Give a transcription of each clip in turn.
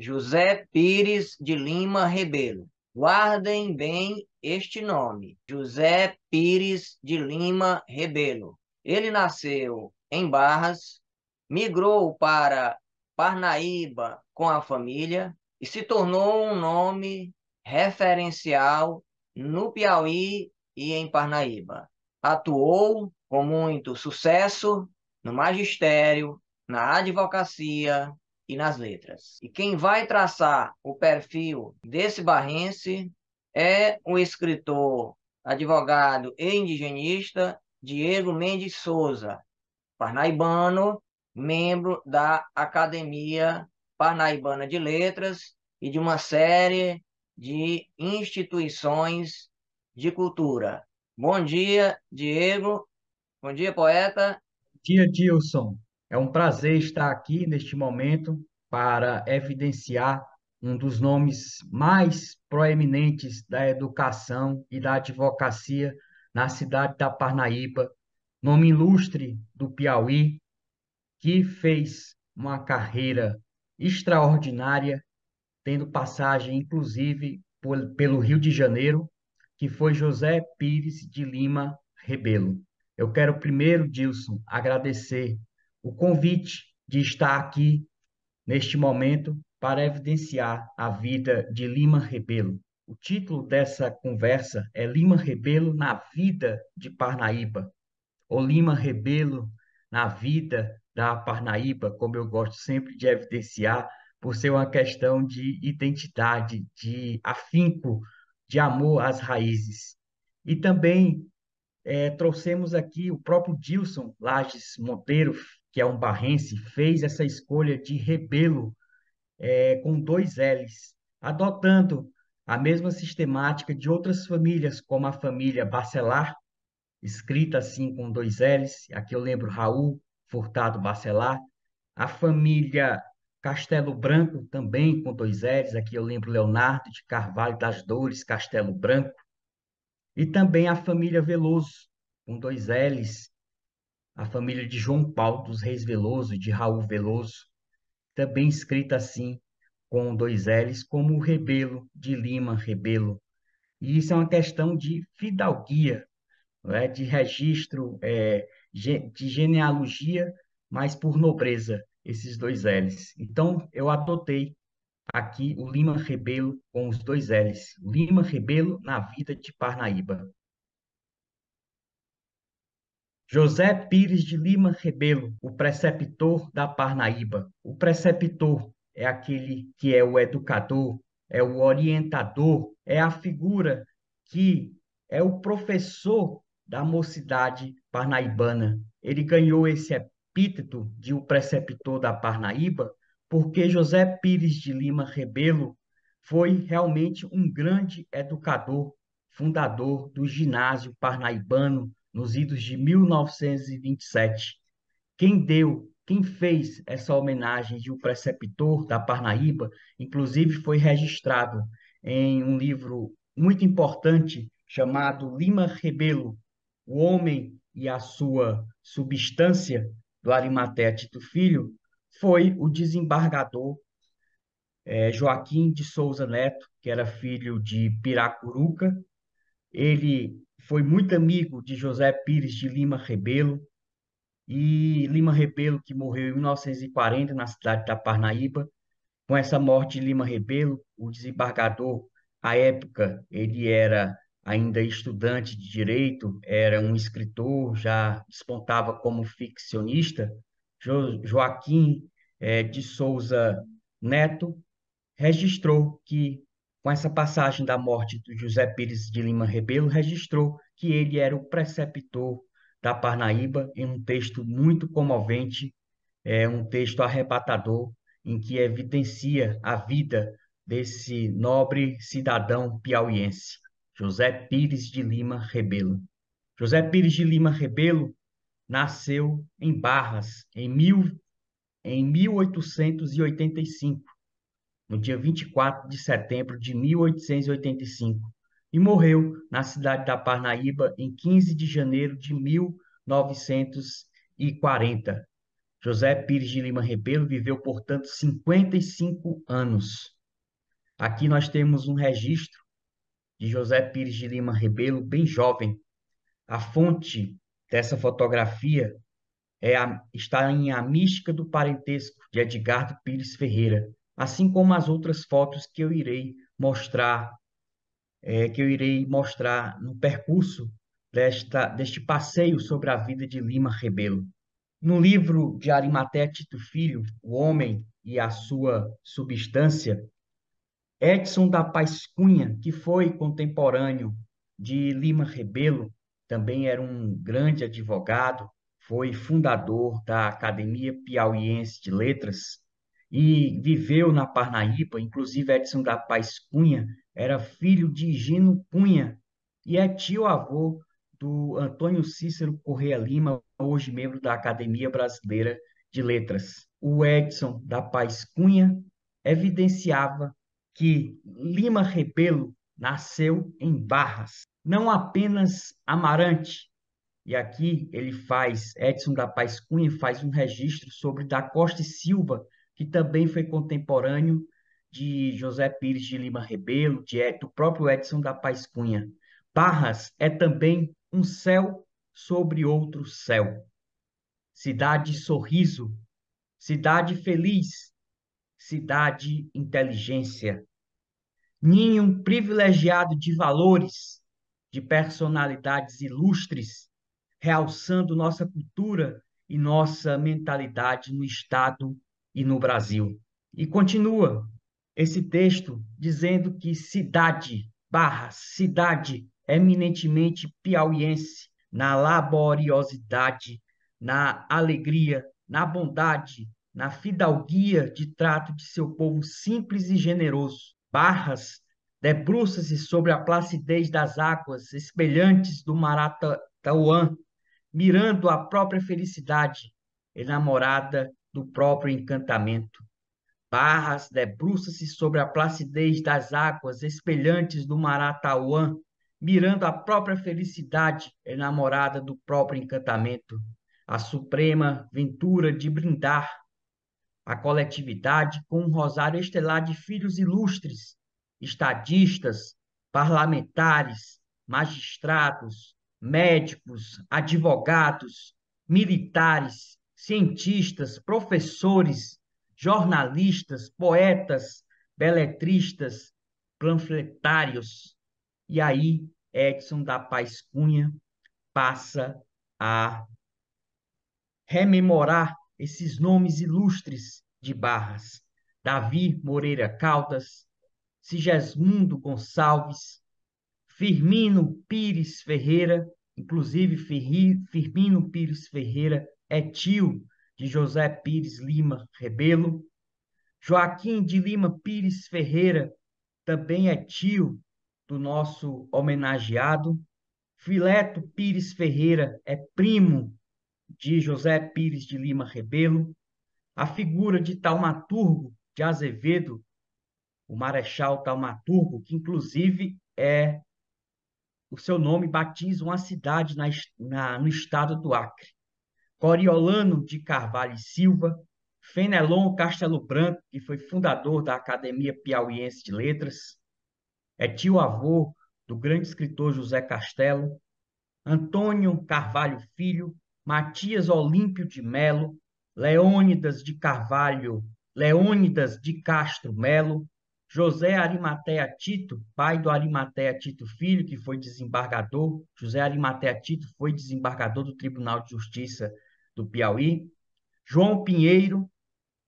José Pires de Lima Rebelo. Guardem bem este nome, José Pires de Lima Rebelo. Ele nasceu em Barras, migrou para Parnaíba com a família e se tornou um nome referencial no Piauí e em Parnaíba. Atuou com muito sucesso no magistério, na advocacia e nas letras. E quem vai traçar o perfil desse barrense é o escritor, advogado e indigenista Diego Mendes Souza, parnaibano, membro da Academia Parnaibana de Letras e de uma série de instituições de cultura. Bom dia, Diego. Bom dia, poeta. Dia Dilson, é um prazer estar aqui neste momento para evidenciar um dos nomes mais proeminentes da educação e da advocacia na cidade da Parnaíba, nome ilustre do Piauí, que fez uma carreira extraordinária, tendo passagem inclusive pelo Rio de Janeiro, que foi José Pires de Lima Rebelo. Eu quero primeiro, Dilson, agradecer o convite de estar aqui neste momento para evidenciar a vida de Lima Rebelo. O título dessa conversa é Lima Rebelo na vida de Parnaíba, ou Lima Rebelo na vida da Parnaíba, como eu gosto sempre de evidenciar, por ser uma questão de identidade, de afinco, de amor às raízes. E também trouxemos aqui o próprio Dilson Lages Monteiro, que é um barrense, fez essa escolha de Rebelo, com dois L's, adotando a mesma sistemática de outras famílias, como a família Bacelar, escrita assim com dois L's. Aqui eu lembro Raul Furtado Bacelar. A família Castelo Branco, também com dois L's. Aqui eu lembro Leonardo de Carvalho das Dores Castelo Branco. E também a família Veloso, com dois L's. A família de João Paulo dos Reis Veloso, de Raul Veloso, também escrita assim, com dois L's, como o Rebelo, de Lima Rebelo. E isso é uma questão de fidalguia, não é? De registro, de genealogia, mas por nobreza, esses dois L's. Então, eu adotei aqui o Lima Rebelo com os dois L's. Lima Rebelo na vida de Parnaíba. José Pires de Lima Rebelo, o preceptor da Parnaíba. O preceptor é aquele que é o educador, é o orientador, é a figura que é o professor da mocidade parnaibana. Ele ganhou esse epíteto de o preceptor da Parnaíba porque José Pires de Lima Rebelo foi realmente um grande educador, fundador do ginásio parnaibano nos idos de 1927. Quem fez essa homenagem de um preceptor da Parnaíba, inclusive foi registrado em um livro muito importante chamado Lima Rebelo, O Homem e a Sua Substância, do Arimatea Tito Filho, foi o desembargador Joaquim de Souza Neto, que era filho de Piracuruca. Ele foi muito amigo de José Pires de Lima Rebelo, e Lima Rebelo, que morreu em 1940 na cidade da Parnaíba. Com essa morte de Lima Rebelo, o desembargador, à época, ele era ainda estudante de direito, era um escritor, já despontava como ficcionista. Joaquim de Souza Neto registrou que, com essa passagem da morte de José Pires de Lima Rebelo, registrou que ele era o preceptor da Parnaíba em um texto muito comovente, um texto arrebatador, em que evidencia a vida desse nobre cidadão piauiense, José Pires de Lima Rebelo. José Pires de Lima Rebelo nasceu em Barras em 1885, no dia 24 de setembro de 1885, e morreu na cidade da Parnaíba em 15 de janeiro de 1940. José Pires de Lima Rebelo viveu, portanto, 55 anos. Aqui nós temos um registro de José Pires de Lima Rebelo, bem jovem. A fonte dessa fotografia está em A Mística do Parentesco, de Edgardo Pires Ferreira, assim como as outras fotos que eu irei mostrar no percurso deste passeio sobre a vida de Lima Rebelo. No livro de Arimatea Tito Filho, O Homem e a Sua Substância, Edson da Paz Cunha, que foi contemporâneo de Lima Rebelo, também era um grande advogado, foi fundador da Academia Piauiense de Letras e viveu na Parnaíba. Inclusive, Edson da Paz Cunha era filho de Gino Cunha e é tio-avô do Antônio Cícero Corrêa Lima, hoje membro da Academia Brasileira de Letras. O Edson da Paz Cunha evidenciava que Lima Rebelo nasceu em Barras, não apenas Amarante. E aqui Edson da Paz Cunha faz um registro sobre Da Costa e Silva, que também foi contemporâneo de José Pires de Lima Rebelo, do próprio Edson da Paz Cunha. Barras é também um céu sobre outro céu. Cidade sorriso, cidade feliz, cidade inteligência, ninho privilegiado de valores, de personalidades ilustres, realçando nossa cultura e nossa mentalidade no Estado e no Brasil. E continua esse texto dizendo que cidade eminentemente piauiense, na laboriosidade, na alegria, na bondade, na fidalguia de trato de seu povo simples e generoso. Barras debruça-se sobre a placidez das águas espelhantes do Maratauã, mirando a própria felicidade, enamorada do próprio encantamento. Barras debruça-se sobre a placidez das águas espelhantes do Maratauã, mirando a própria felicidade, enamorada do próprio encantamento. A suprema ventura de brindar a coletividade com um rosário estelar de filhos ilustres, estadistas, parlamentares, magistrados, médicos, advogados, militares, cientistas, professores, jornalistas, poetas, beletristas, panfletários. E aí, Edson da Paz Cunha passa a rememorar esses nomes ilustres de Barras: Davi Moreira Caldas, Sigismundo Gonçalves, Firmino Pires Ferreira. Inclusive, Firmino Pires Ferreira é tio de José Pires Lima Rebelo. Joaquim de Lima Pires Ferreira também é tio do nosso homenageado. Fileto Pires Ferreira é primo de José Pires de Lima Rebelo. A figura de Taumaturgo de Azevedo, o Marechal Taumaturgo, que inclusive o seu nome batiza uma cidade no estado do Acre. Coriolano de Carvalho e Silva, Fenelon Castelo Branco, que foi fundador da Academia Piauiense de Letras, é tio-avô do grande escritor José Castelo, Antônio Carvalho Filho, Matias Olímpio de Melo, Leônidas de Carvalho, Leônidas de Castro Melo, José Arimatea Tito, pai do Arimatea Tito Filho, que foi desembargador. José Arimatea Tito foi desembargador do Tribunal de Justiça do Piauí. João Pinheiro,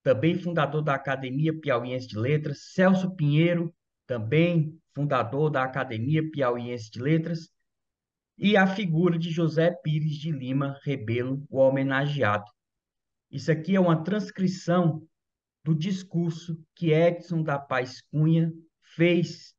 também fundador da Academia Piauiense de Letras. Celso Pinheiro, também fundador da Academia Piauiense de Letras. E a figura de José Pires de Lima Rebelo, o homenageado. Isso aqui é uma transcrição do discurso que Edson da Paz Cunha fez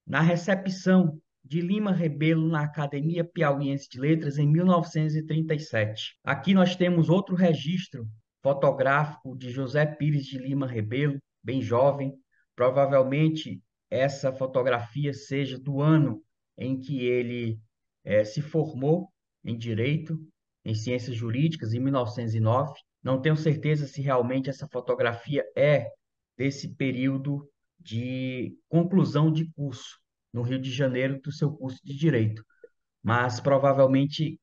na recepção de Lima Rebelo na Academia Piauiense de Letras em 1937. Aqui nós temos outro registro fotográfico de José Pires de Lima Rebelo, bem jovem. Provavelmente essa fotografia seja do ano em que ele se formou em Direito. em Ciências Jurídicas, em 1909. Não tenho certeza se realmente essa fotografia é desse período de conclusão de curso no Rio de Janeiro do seu curso de Direito, mas provavelmente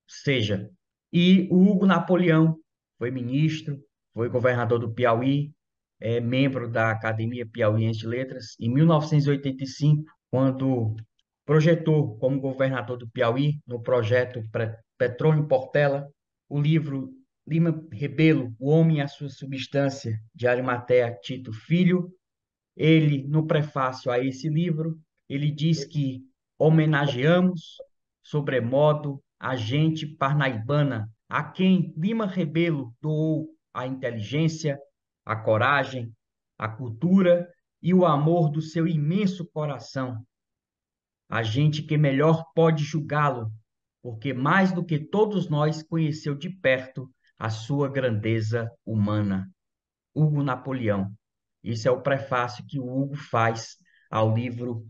seja. E o Hugo Napoleão foi ministro, foi governador do Piauí, é membro da Academia Piauiense de Letras. Em 1985, quando projetou como governador do Piauí, no projeto Petrônio Portela, o livro Lima Rebelo, O Homem e a Sua Substância, de Arimatea Tito Filho. Ele, no prefácio a esse livro, ele diz que homenageamos, sobremodo, a gente parnaibana, a quem Lima Rebelo doou a inteligência, a coragem, a cultura e o amor do seu imenso coração. A gente que melhor pode julgá-lo, porque mais do que todos nós conheceu de perto a sua grandeza humana. Hugo Napoleão. Isso é o prefácio que o Hugo faz ao livro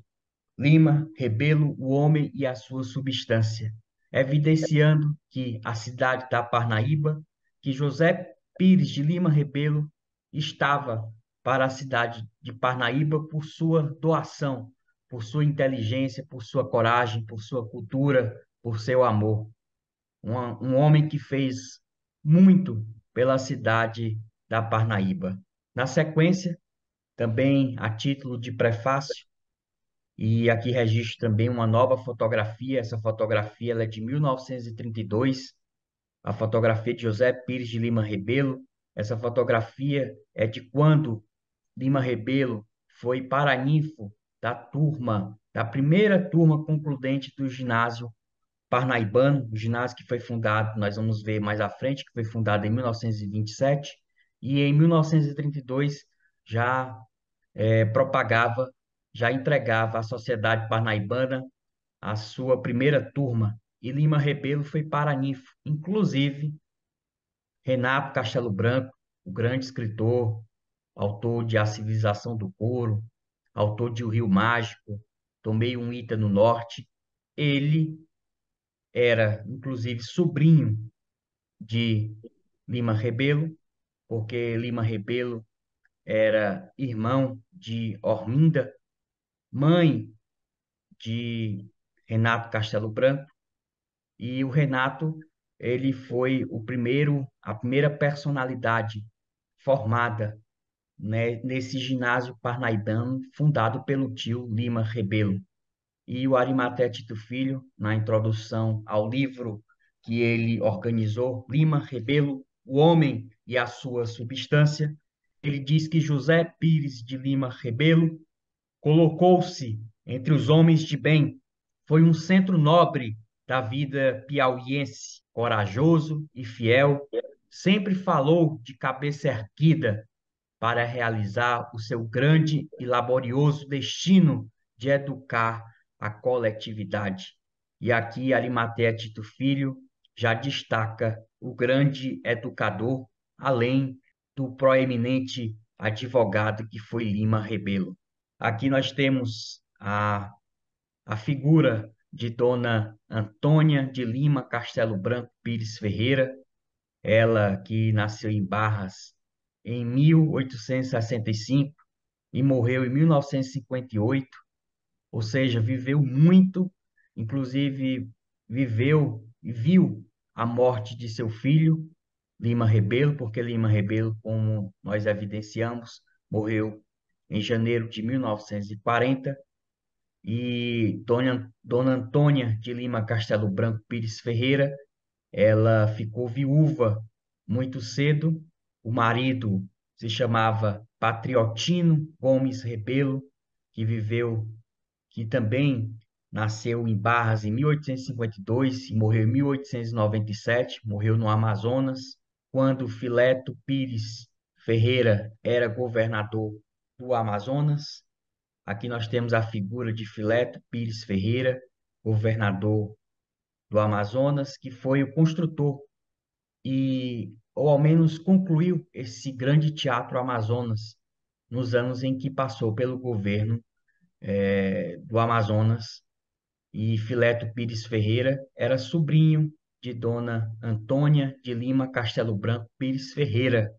Lima, Rebelo, o Homem e a Sua Substância, evidenciando que a cidade da Parnaíba, que José Pires de Lima Rebelo estava para a cidade de Parnaíba por sua doação, por sua inteligência, por sua coragem, por sua cultura, por seu amor. Um homem que fez muito pela cidade da Parnaíba. Na sequência, também a título de prefácio, e aqui registro também uma nova fotografia. Essa fotografia ela é de 1932, a fotografia de José Pires de Lima Rebelo. Essa fotografia é de quando Lima Rebelo foi paraninfo da turma, da primeira turma concludente do ginásio parnaibano, o ginásio que foi fundado, nós vamos ver mais à frente, que foi fundado em 1927, e em 1932 já propagava, já entregava à sociedade parnaibana a sua primeira turma, e Lima Rebelo foi paraninfo. Inclusive, Renato Castelo Branco, o grande escritor, autor de A Civilização do Couro, autor de O Rio Mágico, Tomei um Ita no Norte, ele era, inclusive, sobrinho de Lima Rebelo, porque Lima Rebelo era irmão de Orminda, mãe de Renato Castelo Branco, e o Renato, ele foi a primeira personalidade formada, né, nesse ginásio parnaibano fundado pelo tio Lima Rebelo. E o Arimatea Tito Filho, na introdução ao livro que ele organizou, Lima Rebelo, O Homem e a Sua Substância, ele diz que José Pires de Lima Rebelo colocou-se entre os homens de bem, foi um centro nobre da vida piauiense, corajoso e fiel, sempre falou de cabeça erguida para realizar o seu grande e laborioso destino de educar a coletividade. E aqui Arimatea Tito Filho já destaca o grande educador, além do proeminente advogado que foi Lima Rebelo. Aqui nós temos a figura de Dona Antônia de Lima Castelo Branco Pires Ferreira, ela que nasceu em Barras em 1865 e morreu em 1958, ou seja, viveu muito, inclusive viveu e viu a morte de seu filho, Lima Rebelo, porque Lima Rebelo, como nós evidenciamos, morreu em janeiro de 1940, e Dona Antônia de Lima Castelo Branco Pires Ferreira, ela ficou viúva muito cedo. O marido se chamava Patriotino Gomes Rebelo, que viveu, que também nasceu em Barras em 1852 e morreu em 1897, morreu no Amazonas, quando Fileto Pires Ferreira era governador do Amazonas. Aqui nós temos a figura de Fileto Pires Ferreira, governador do Amazonas, que foi o construtor ou ao menos concluiu esse grande teatro Amazonas nos anos em que passou pelo governo do Amazonas. E Fileto Pires Ferreira era sobrinho de Dona Antônia de Lima Castelo Branco Pires Ferreira.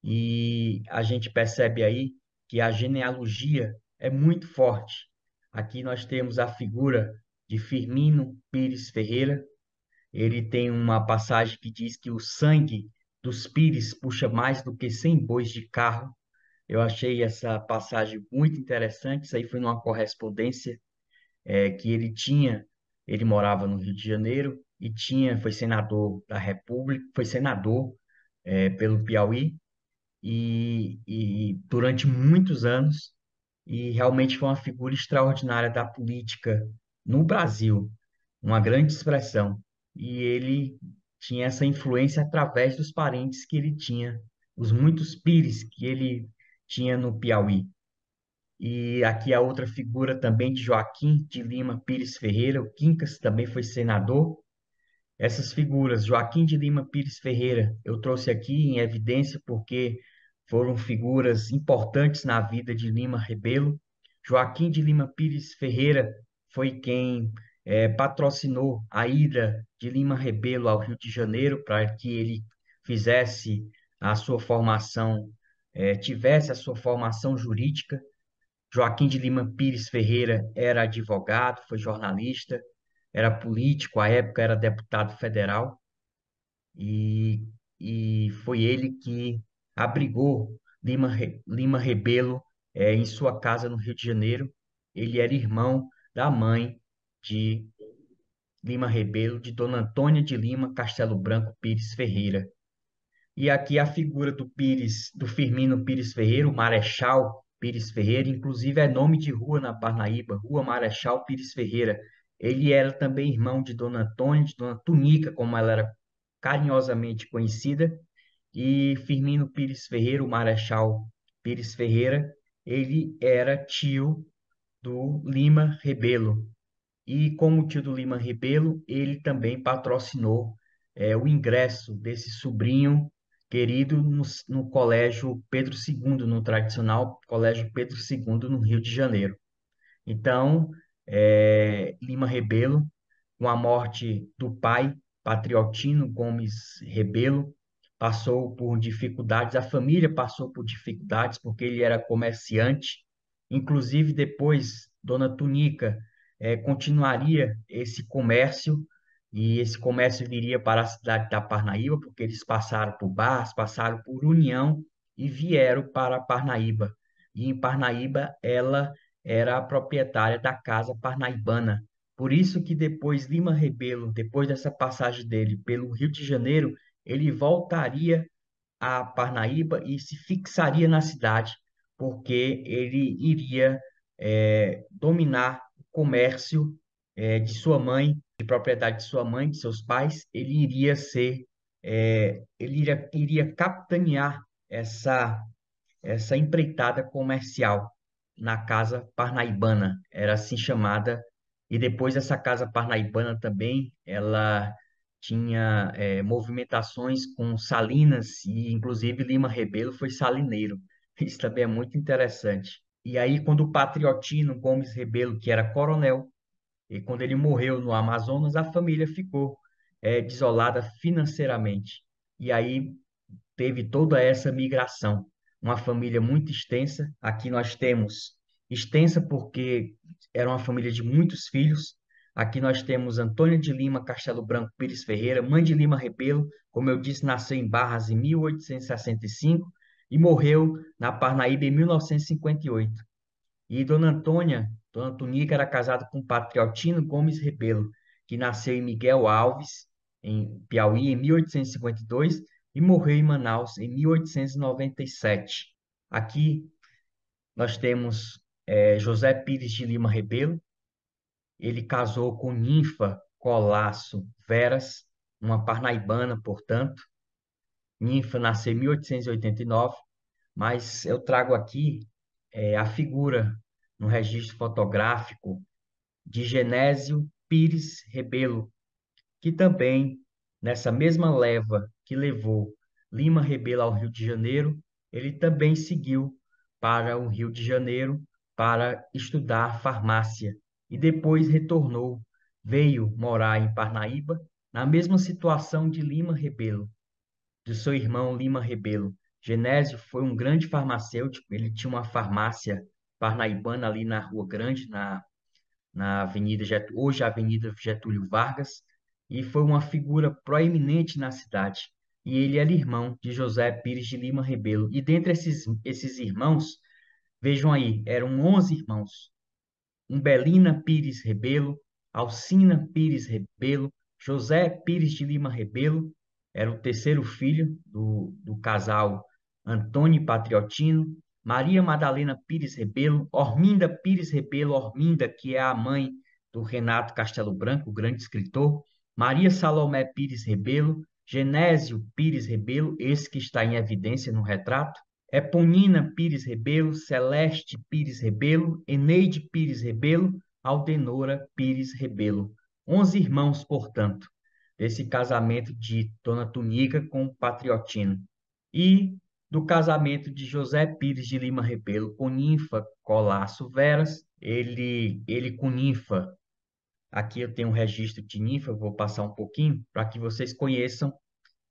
E a gente percebe aí que a genealogia é muito forte. Aqui nós temos a figura de Firmino Pires Ferreira. Ele tem uma passagem que diz que o sangue dos Pires puxa mais do que 100 bois de carro. Eu achei essa passagem muito interessante. Isso aí foi numa correspondência que ele tinha. Ele morava no Rio de Janeiro e foi senador da República, foi senador pelo Piauí e durante muitos anos, e realmente foi uma figura extraordinária da política no Brasil, uma grande expressão. E ele tinha essa influência através dos parentes que ele tinha, os muitos pires que ele tinha no Piauí. E aqui a outra figura também de Joaquim de Lima Pires Ferreira, o Quincas também foi senador. Essas figuras, Joaquim de Lima Pires Ferreira, eu trouxe aqui em evidência porque foram figuras importantes na vida de Lima Rebelo. Joaquim de Lima Pires Ferreira foi quem patrocinou a ida de Lima Rebelo ao Rio de Janeiro para que ele fizesse a sua formação, tivesse a sua formação jurídica. Joaquim de Lima Pires Ferreira era advogado, foi jornalista, era político, à época era deputado federal, e, e foi ele que abrigou Lima Rebelo em sua casa no Rio de Janeiro. Ele era irmão da mãe de Lima Rebelo, de Dona Antônia de Lima Castelo Branco Pires Ferreira. E aqui a figura do Pires, do Firmino Pires Ferreira, o Marechal Pires Ferreira, inclusive é nome de rua na Parnaíba, Rua Marechal Pires Ferreira. Ele era também irmão de Dona Antônia, de Dona Tunica, como ela era carinhosamente conhecida, e Firmino Pires Ferreira, o Marechal Pires Ferreira, ele era tio do Lima Rebelo, e como o tio do Lima Rebelo, ele também patrocinou o ingresso desse sobrinho querido no Colégio Pedro II, no tradicional Colégio Pedro II, no Rio de Janeiro. Então, Lima Rebelo, com a morte do pai, Patriotino Gomes Rebelo, passou por dificuldades, a família passou por dificuldades porque ele era comerciante. Inclusive, depois, Dona Tunica continuaria esse comércio, e esse comércio viria para a cidade da Parnaíba, porque eles passaram por Barras, passaram por União e vieram para Parnaíba. E em Parnaíba, ela era a proprietária da Casa Parnaibana. Por isso que depois Lima Rebelo, depois dessa passagem dele pelo Rio de Janeiro, ele voltaria a Parnaíba e se fixaria na cidade, porque ele iria dominar o comércio de sua mãe, de propriedade de sua mãe, de seus pais. Ele iria ser, iria capitanear essa empreitada comercial na Casa Parnaibana, era assim chamada, e depois essa Casa Parnaibana também, ela tinha movimentações com salinas, e inclusive Lima Rebelo foi salineiro. Isso também é muito interessante. E aí, quando o Patriotino Gomes Rebelo, que era coronel, e quando ele morreu no Amazonas, a família ficou desolada financeiramente. E aí teve toda essa migração. Uma família muito extensa. Aqui nós temos extensa porque era uma família de muitos filhos. Aqui nós temos Antônia de Lima Castelo Branco Pires Ferreira, mãe de Lima Rebelo, como eu disse, nasceu em Barras em 1865 e morreu na Parnaíba em 1958. E Dona Tunica era casada com Patriotino Gomes Rebelo, que nasceu em Miguel Alves, em Piauí, em 1852 e morreu em Manaus em 1897. Aqui nós temos José Pires de Lima Rebelo. Ele casou com Ninfa Colasso Veras, uma parnaibana, portanto. Ninfa nasceu em 1889, mas eu trago aqui a figura no registro fotográfico de Genésio Pires Rebelo, que também, nessa mesma leva que levou Lima Rebelo ao Rio de Janeiro, ele também seguiu para o Rio de Janeiro para estudar farmácia e depois retornou, veio morar em Parnaíba na mesma situação de Lima Rebelo, de seu irmão Lima Rebelo. Genésio foi um grande farmacêutico, ele tinha uma farmácia parnaibana ali na Rua Grande, na Avenida hoje a Avenida Getúlio Vargas, e foi uma figura proeminente na cidade. E ele era irmão de José Pires de Lima Rebelo. E dentre esses irmãos, vejam aí, eram 11 irmãos. Umbelina Pires Rebelo, Alcina Pires Rebelo, José Pires de Lima Rebelo, era o terceiro filho do casal Antônio Patriotino, Maria Madalena Pires Rebelo, Orminda Pires Rebelo, Orminda, que é a mãe do Renato Castelo Branco, o grande escritor, Maria Salomé Pires Rebelo, Genésio Pires Rebelo, esse que está em evidência no retrato, Eponina Pires Rebelo, Celeste Pires Rebelo, Eneide Pires Rebelo, Aldenora Pires Rebelo. 11 irmãos, portanto, desse casamento de Dona Tunica com o Patriotino. E do casamento de José Pires de Lima Rebelo com Ninfa Colasso Veras, ele com Ninfa, aqui eu tenho um registro de Ninfa, vou passar um pouquinho para que vocês conheçam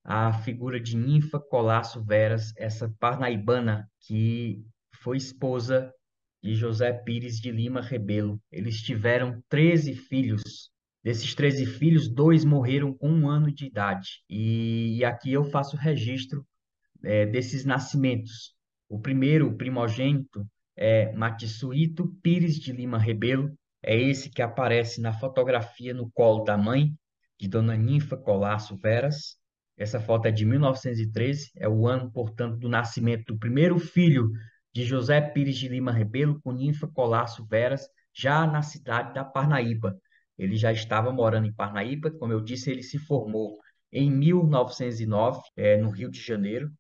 a figura de Ninfa Colasso Veras, essa parnaibana que foi esposa de José Pires de Lima Rebelo. Eles tiveram 13 filhos. Desses 13 filhos, dois morreram com 1 ano de idade. E aqui eu faço registro desses nascimentos. O primeiro, o primogênito, é Matissuíto Pires de Lima Rebelo, é esse que aparece na fotografia no colo da mãe, de Dona Ninfa Colasso Veras. Essa foto é de 1913, é o ano, portanto, do nascimento do primeiro filho de José Pires de Lima Rebelo com Ninfa Colasso Veras, já na cidade da Parnaíba. Ele já estava morando em Parnaíba, como eu disse, ele se formou em 1909, no Rio de Janeiro,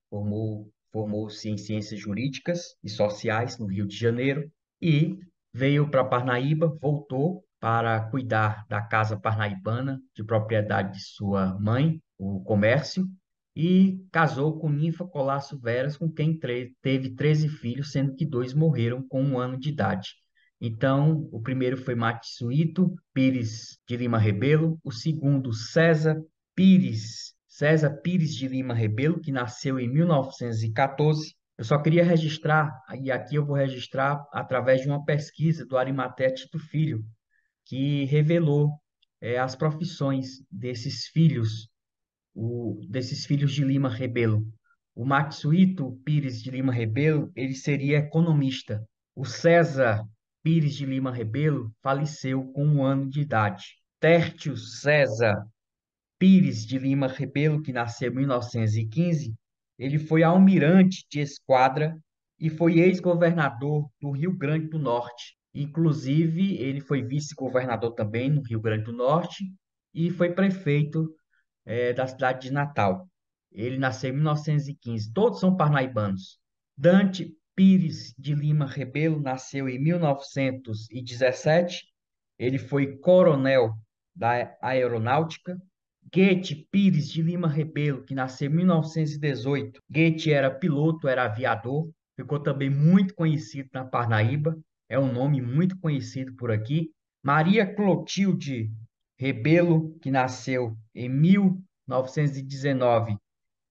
formou-se em Ciências Jurídicas e Sociais no Rio de Janeiro e veio para Parnaíba, voltou para cuidar da casa parnaibana, de propriedade de sua mãe, o comércio, e casou com Ninfa Colasso Veras, com quem teve 13 filhos, sendo que dois morreram com 1 ano de idade. Então, o primeiro foi Matsuíto Pires de Lima Rebelo, o segundo César Pires de Lima Rebelo, que nasceu em 1914. Eu só queria registrar, e aqui eu vou registrar através de uma pesquisa do Arimatea Tito Filho, que revelou as profissões desses filhos de Lima Rebelo. O Matsuíto Pires de Lima Rebelo, ele seria economista. O César Pires de Lima Rebelo faleceu com 1 ano de idade. Tércio César Pires de Lima Rebelo, que nasceu em 1915, ele foi almirante de esquadra e foi ex-governador do Rio Grande do Norte. Inclusive, ele foi vice-governador também no Rio Grande do Norte e foi prefeito da cidade de Natal. Ele nasceu em 1915. Todos são parnaibanos. Dante Pires de Lima Rebelo nasceu em 1917. Ele foi coronel da aeronáutica. Goethe Pires de Lima Rebelo, que nasceu em 1918. Goethe era piloto, era aviador, ficou também muito conhecido na Parnaíba, é um nome muito conhecido por aqui. Maria Clotilde Rebelo, que nasceu em 1919,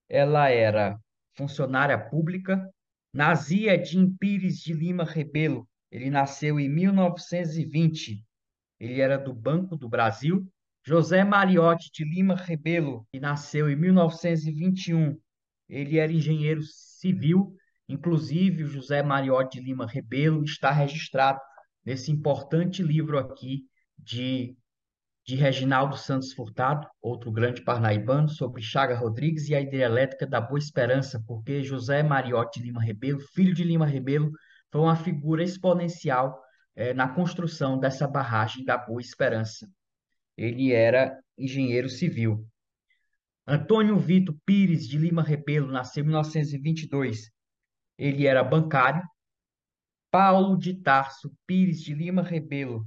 ela era funcionária pública. Nazia Edim Pires de Lima Rebelo, ele nasceu em 1920, ele era do Banco do Brasil. José Mariotti de Lima Rebelo, que nasceu em 1921, ele era engenheiro civil. Inclusive, o José Mariotti de Lima Rebelo está registrado nesse importante livro aqui de Reginaldo Santos Furtado, outro grande parnaibano, sobre Chaga Rodrigues e a hidrelétrica da Boa Esperança, porque José Mariotti de Lima Rebelo, filho de Lima Rebelo, foi uma figura exponencial na construção dessa barragem da Boa Esperança. Ele era engenheiro civil. Antônio Vitor Pires de Lima Rebelo nasceu em 1922. Ele era bancário. Paulo de Tarso Pires de Lima Rebelo,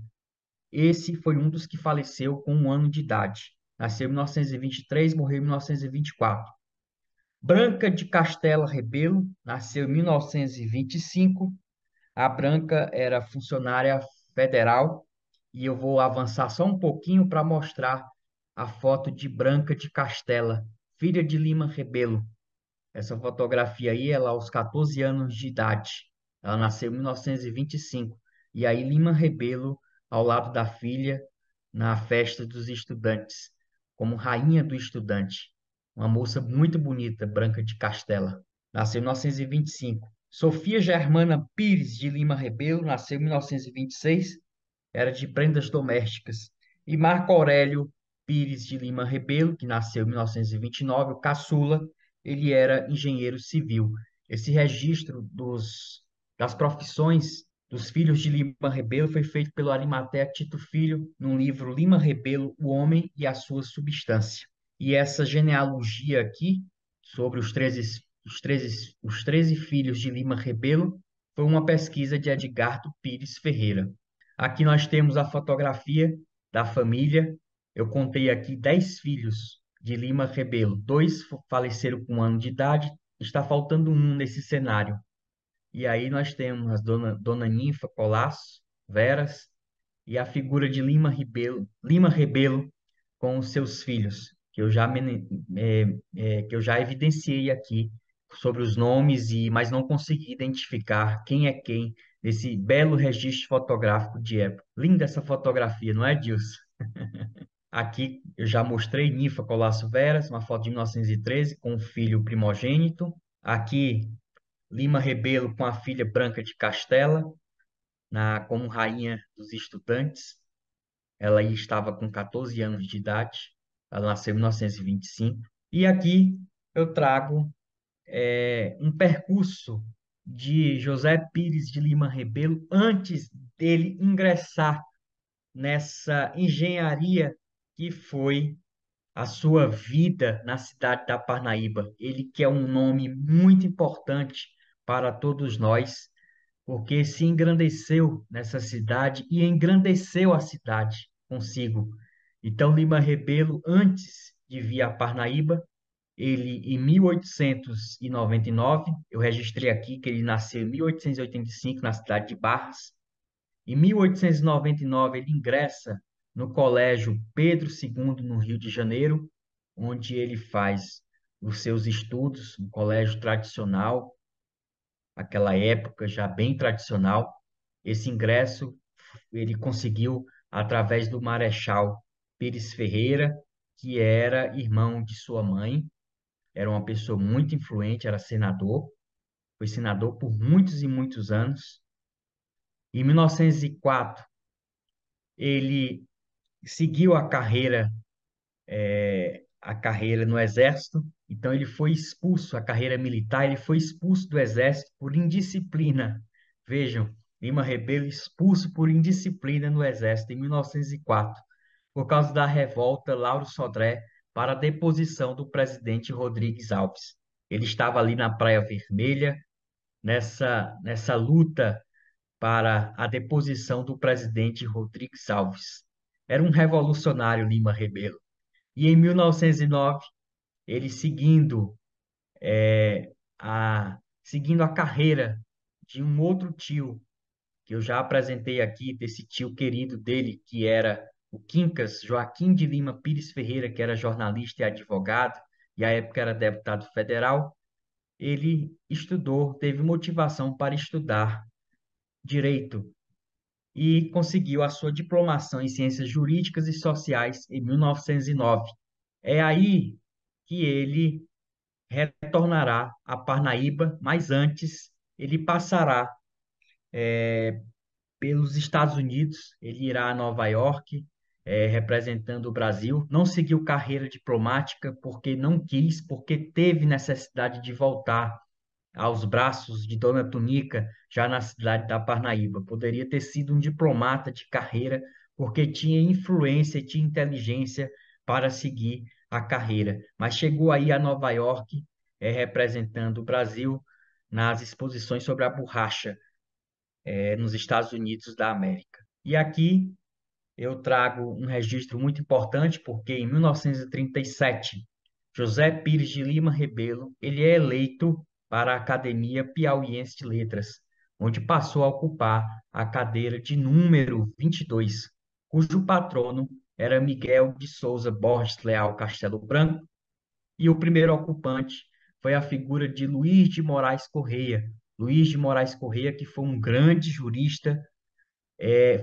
esse foi um dos que faleceu com 1 ano de idade. Nasceu em 1923, morreu em 1924. Branca de Castela Rebelo, nasceu em 1925. A Branca era funcionária federal e eu vou avançar só um pouquinho para mostrar a foto de Branca de Castela, filha de Lima Rebelo. Essa fotografia aí, ela aos 14 anos de idade. Ela nasceu em 1925. E aí Lima Rebelo, ao lado da filha, na festa dos estudantes, como rainha do estudante. Uma moça muito bonita, Branca de Castela. Nasceu em 1925. Sofia Germana Pires de Lima Rebelo, nasceu em 1926, era de prendas domésticas. E Marco Aurélio Pires de Lima Rebelo, que nasceu em 1929, o caçula, ele era engenheiro civil. Esse registro das profissões dos filhos de Lima Rebelo foi feito pelo Arimatea Tito Filho, no livro Lima Rebelo, O Homem e a Sua Substância. E essa genealogia aqui, sobre os 13 filhos de Lima Rebelo, foi uma pesquisa de Edgardo Pires Ferreira. Aqui nós temos a fotografia da família. Eu contei aqui 10 filhos de Lima Rebelo. Dois faleceram com 1 ano de idade. Está faltando um nesse cenário. E aí nós temos a dona Ninfa Colasso Veras e a figura de Lima Rebelo com os seus filhos, que eu já evidenciei aqui sobre os nomes, mas não consegui identificar quem é quem nesse belo registro fotográfico de época. Linda essa fotografia, não é, Dilson? Aqui eu já mostrei Ninfa Colasso Veras, uma foto de 1913 com o filho primogênito. Aqui Lima Rebelo com a filha Branca de Castela, como rainha dos estudantes. Ela aí estava com 14 anos de idade. Ela nasceu em 1925. E aqui eu trago um percurso de José Pires de Lima Rebelo antes dele ingressar nessa engenharia que foi a sua vida na cidade da Parnaíba. Ele que é um nome muito importante para todos nós, porque se engrandeceu nessa cidade e engrandeceu a cidade consigo. Então, Lima Rebelo, antes de vir a Parnaíba, ele em 1899, eu registrei aqui que ele nasceu em 1885 na cidade de Barras. Em 1899, ele ingressa no Colégio Pedro II, no Rio de Janeiro, onde ele faz os seus estudos, um colégio tradicional, aquela época já bem tradicional. Esse ingresso ele conseguiu através do Marechal Pires Ferreira, que era irmão de sua mãe, era uma pessoa muito influente, era senador, foi senador por muitos e muitos anos. Em 1904, ele seguiu a carreira no exército, então ele foi expulso, a carreira militar, ele foi expulso do exército por indisciplina. Vejam, Lima Rebelo expulso por indisciplina no exército em 1904, por causa da revolta Lauro Sodré para a deposição do presidente Rodrigues Alves. Ele estava ali na Praia Vermelha, nessa luta para a deposição do presidente Rodrigues Alves. Era um revolucionário, Lima Rebelo. E em 1909, ele seguindo a carreira de um outro tio, que eu já apresentei aqui, desse tio querido dele, que era o Quincas Joaquim de Lima Pires Ferreira, que era jornalista e advogado, e à época era deputado federal. Ele estudou, teve motivação para estudar direito e conseguiu a sua diplomação em Ciências Jurídicas e Sociais em 1909. É aí que ele retornará a Parnaíba, mas antes ele passará pelos Estados Unidos, ele irá a Nova York, representando o Brasil. Não seguiu carreira diplomática porque não quis, porque teve necessidade de voltar aos braços de Dona Tunica, já na cidade da Parnaíba. Poderia ter sido um diplomata de carreira, porque tinha influência, tinha inteligência para seguir a carreira. Mas chegou aí a Nova York, representando o Brasil nas exposições sobre a borracha, nos Estados Unidos da América. E aqui eu trago um registro muito importante, porque em 1937, José Pires de Lima Rebelo, ele é eleito para a Academia Piauiense de Letras, onde passou a ocupar a cadeira de número 22, cujo patrono era Miguel de Souza Borges Leal Castelo Branco, e o primeiro ocupante foi a figura de Luiz de Moraes Correia. Luiz de Moraes Correia, que foi um grande jurista,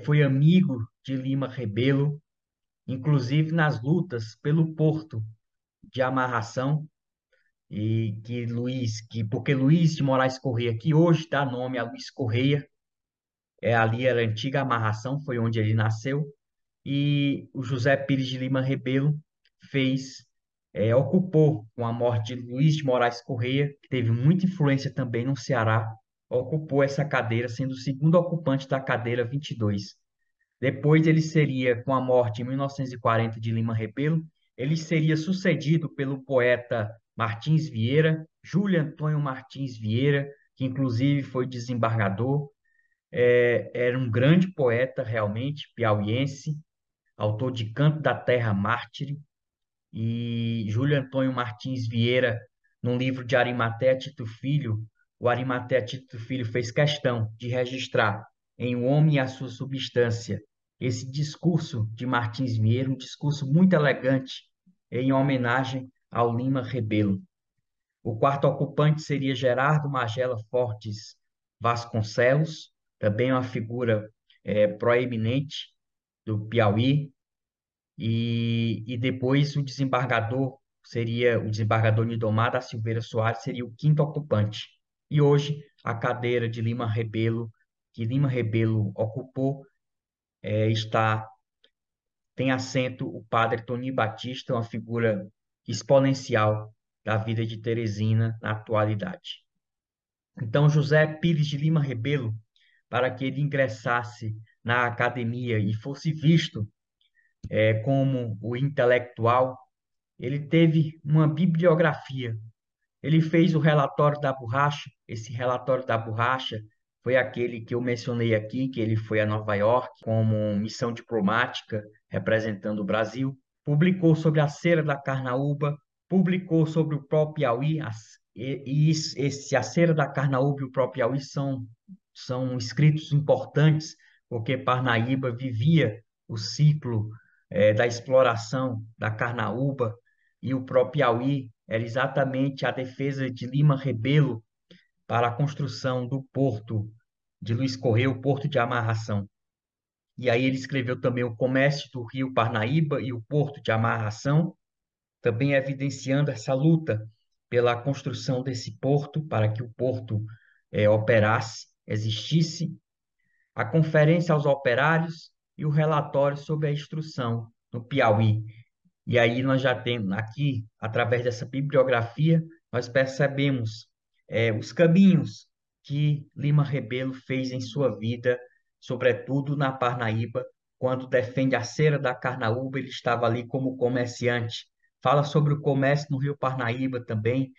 foi amigo de Lima Rebelo, inclusive nas lutas pelo Porto de Amarração, porque Luiz de Moraes Correia, que hoje dá nome a Luiz Correia, ali era a antiga Amarração, foi onde ele nasceu, e o José Pires de Lima Rebelo ocupou, com a morte de Luiz de Moraes Correia, que teve muita influência também no Ceará, ocupou essa cadeira, sendo o segundo ocupante da cadeira 22. Depois ele seria, com a morte em 1940 de Lima Rebelo, ele seria sucedido pelo poeta Martins Vieira, Júlio Antônio Martins Vieira, que inclusive foi desembargador, era um grande poeta realmente, piauiense, autor de Canto da Terra Mártire, e Júlio Antônio Martins Vieira, no livro de Arimatea Tito Filho, o Arimatea Tito Filho fez questão de registrar em O Homem e a Sua Substância esse discurso de Martins Vieira, um discurso muito elegante em homenagem ao Lima Rebelo. O quarto ocupante seria Gerardo Magela Fortes Vasconcelos, também uma figura proeminente do Piauí, e depois o desembargador Nidomar da Silveira Soares, seria o quinto ocupante. E hoje, a cadeira de Lima Rebelo, que Lima Rebelo ocupou, está tem assento o padre Tony Batista, uma figura exponencial da vida de Teresina na atualidade. Então, José Pires de Lima Rebelo, para que ele ingressasse na academia e fosse visto como o intelectual, ele teve uma bibliografia. Ele fez o relatório da borracha. Esse relatório da borracha foi aquele que eu mencionei aqui, que ele foi a Nova York como missão diplomática representando o Brasil. Publicou sobre a cera da Carnaúba, publicou sobre o próprio Piauí, a cera da Carnaúba e o próprio Piauí são escritos importantes, porque Parnaíba vivia o ciclo da exploração da Carnaúba, e o próprio Piauí era exatamente a defesa de Lima Rebelo para a construção do porto de Luiz Correia, o porto de amarração. E aí ele escreveu também o comércio do Rio Parnaíba e o porto de amarração, também evidenciando essa luta pela construção desse porto, para que o porto operasse, existisse, a conferência aos operários e o relatório sobre a instrução no Piauí. E aí nós já temos aqui, através dessa bibliografia, nós percebemos os caminhos que Lima Rebelo fez em sua vida, sobretudo na Parnaíba, quando defende a cera da Carnaúba, ele estava ali como comerciante. Fala sobre o comércio no Rio Parnaíba também,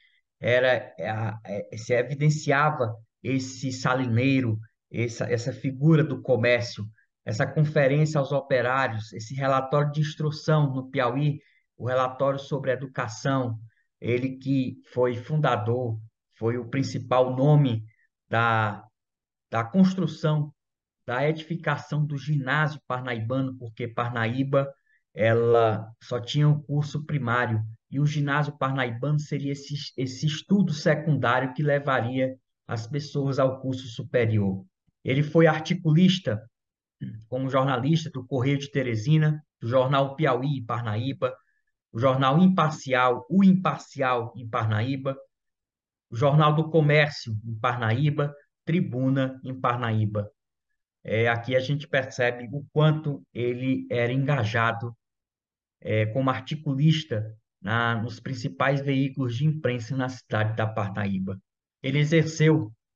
se evidenciava esse salineiro, essa figura do comércio, essa conferência aos operários, esse relatório de instrução no Piauí, o relatório sobre educação, ele que foi fundador, foi o principal nome da, da construção, da edificação do ginásio parnaibano, porque Parnaíba ela só tinha um curso primário, e o ginásio parnaibano seria esse estudo secundário que levaria as pessoas ao curso superior. Ele foi articulista como jornalista do Correio de Teresina, do jornal Piauí e Parnaíba, o jornal Imparcial, o Imparcial em Parnaíba, o Jornal do Comércio em Parnaíba, Tribuna em Parnaíba. Aqui a gente percebe o quanto ele era engajado como articulista nos principais veículos de imprensa na cidade da Parnaíba.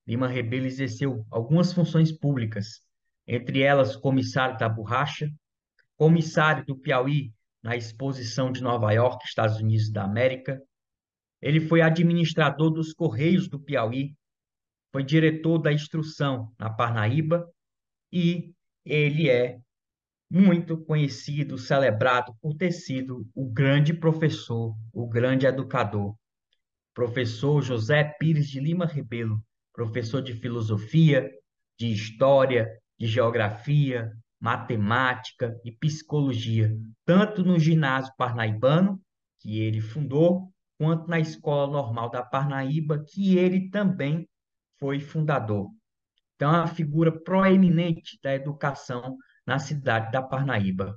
Lima Rebelo exerceu algumas funções públicas, entre elas comissário da borracha, comissário do Piauí na Exposição de Nova York, Estados Unidos da América. Ele foi administrador dos Correios do Piauí, foi diretor da instrução na Parnaíba, e ele é muito conhecido, celebrado por ter sido o grande professor, o grande educador. Professor José Pires de Lima Rebelo, professor de filosofia, de história, de geografia, matemática e psicologia, tanto no ginásio parnaibano, que ele fundou, quanto na Escola Normal da Parnaíba, que ele também foi fundador. Então, é uma figura proeminente da educação na cidade da Parnaíba.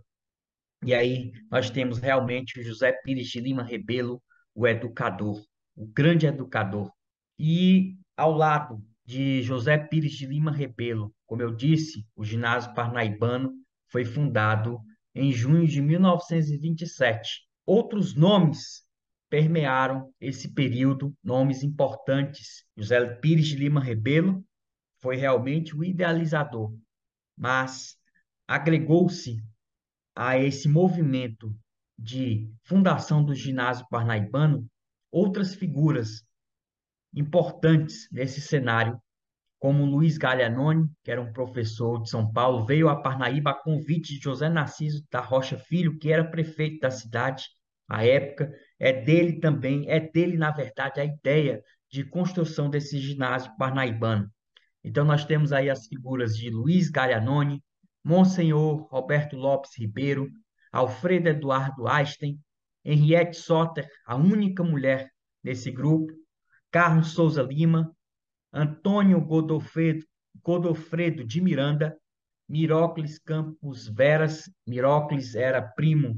E aí nós temos realmente o José Pires de Lima Rebelo, o educador, o grande educador. E ao lado de José Pires de Lima Rebelo, como eu disse, o ginásio parnaibano foi fundado em junho de 1927. Outros nomes permearam esse período, nomes importantes. José Pires de Lima Rebelo foi realmente o idealizador, mas agregou-se a esse movimento de fundação do ginásio parnaibano outras figuras importantes nesse cenário, como Luiz Galhanoni, que era um professor de São Paulo, veio a Parnaíba a convite de José Narciso da Rocha Filho, que era prefeito da cidade à época. É dele também, é dele, na verdade, a ideia de construção desse ginásio parnaibano. Então, nós temos aí as figuras de Luiz Galhanoni, Monsenhor Roberto Lopes Ribeiro, Alfredo Eduardo Einstein, Henriette Soter, a única mulher nesse grupo, Carlos Souza Lima, Antônio Godofredo de Miranda, Mirocles Campos Veras. Mirocles era primo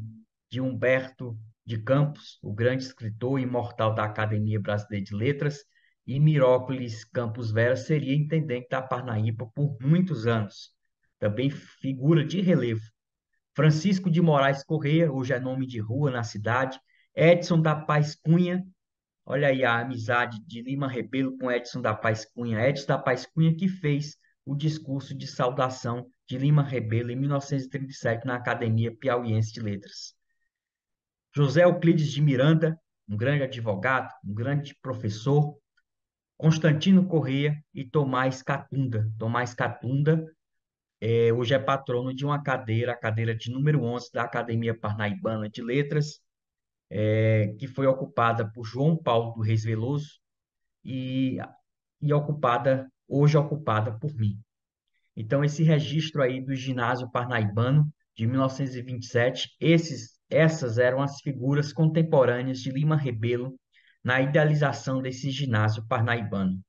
de Humberto de Campos, o grande escritor imortal da Academia Brasileira de Letras, e Mirocles Campos Veras seria intendente da Parnaíba por muitos anos. Também figura de relevo. Francisco de Moraes Corrêa, hoje é nome de rua na cidade. Edson da Paz Cunha, olha aí a amizade de Lima Rebelo com Edson da Paz Cunha. Edson da Paz Cunha que fez o discurso de saudação de Lima Rebelo em 1937 na Academia Piauiense de Letras. José Euclides de Miranda, um grande advogado, um grande professor. Constantino Corrêa e Tomás Catunda. Tomás Catunda hoje é patrono de uma cadeira, a cadeira de número 11 da Academia Parnaibana de Letras, que foi ocupada por João Paulo do Reis Veloso e, hoje ocupada por mim. Então, esse registro aí do ginásio parnaibano de 1927, essas eram as figuras contemporâneas de Lima Rebelo na idealização desse ginásio parnaibano.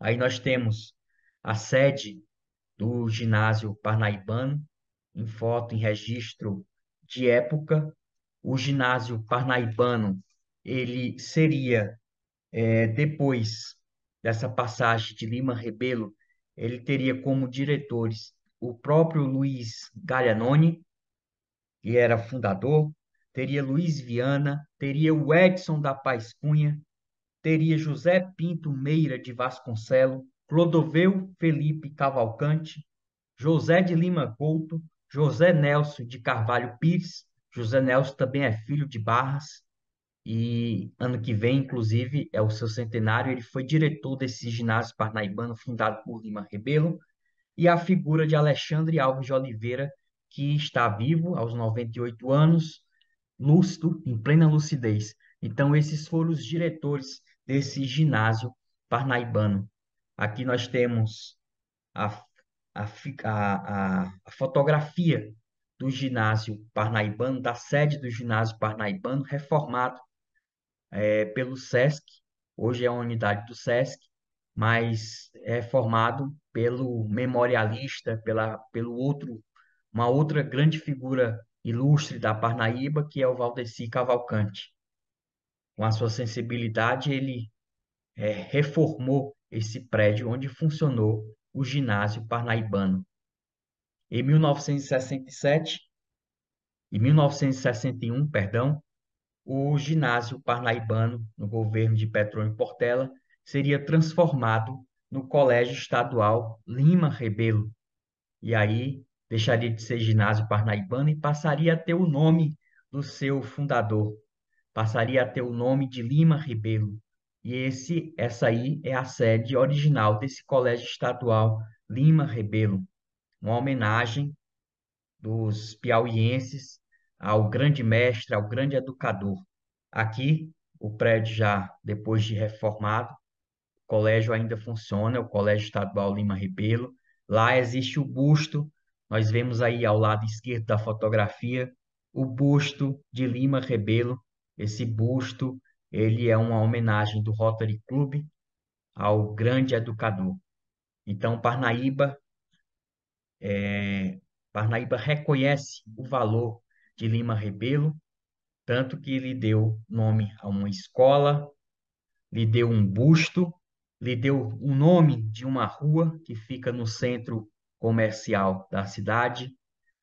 Aí nós temos a sede do ginásio parnaibano, em foto, em registro de época. O ginásio parnaibano, ele seria, depois dessa passagem de Lima Rebelo, ele teria como diretores o próprio Luiz Galhanoni, que era fundador, teria Luiz Viana, teria o Edson da Paz Cunha, teria José Pinto Meira de Vasconcelo, Clodoveu Felipe Cavalcante, José de Lima Couto, José Nelson de Carvalho Pires. José Nelson também é filho de Barras e ano que vem, inclusive, é o seu centenário. Ele foi diretor desse ginásio parnaibano fundado por Lima Rebelo. E a figura de Alexandre Alves de Oliveira, que está vivo aos 98 anos, lúcido, em plena lucidez. Então, esses foram os diretores desse ginásio parnaibano. Aqui nós temos a, a fotografia do ginásio parnaibano, da sede do ginásio parnaibano, reformado pelo SESC. Hoje é uma unidade do SESC, mas é formado pelo memorialista, pelo outro, uma outra grande figura ilustre da Parnaíba, que é o Valdeci Cavalcante. Com a sua sensibilidade, ele reformou esse prédio onde funcionou o ginásio parnaibano. Em 1967 e 1961, perdão, o ginásio parnaibano, no governo de Petrônio Portela, seria transformado no Colégio Estadual Lima Rebelo. E aí deixaria de ser ginásio parnaibano e passaria a ter o nome do seu fundador, passaria a ter o nome de Lima Rebelo. E essa aí é a sede original desse Colégio Estadual Lima Rebelo, uma homenagem dos piauienses ao grande mestre, ao grande educador. Aqui, o prédio já depois de reformado, o colégio ainda funciona, é o Colégio Estadual Lima Rebelo. Lá existe o busto Nós vemos aí ao lado esquerdo da fotografia o busto de Lima Rebelo. Esse busto, ele é uma homenagem do Rotary Club ao grande educador. Então, Parnaíba reconhece o valor de Lima Rebelo, tanto que lhe deu nome a uma escola, lhe deu um busto, lhe deu o nome de uma rua que fica no centro comercial da cidade,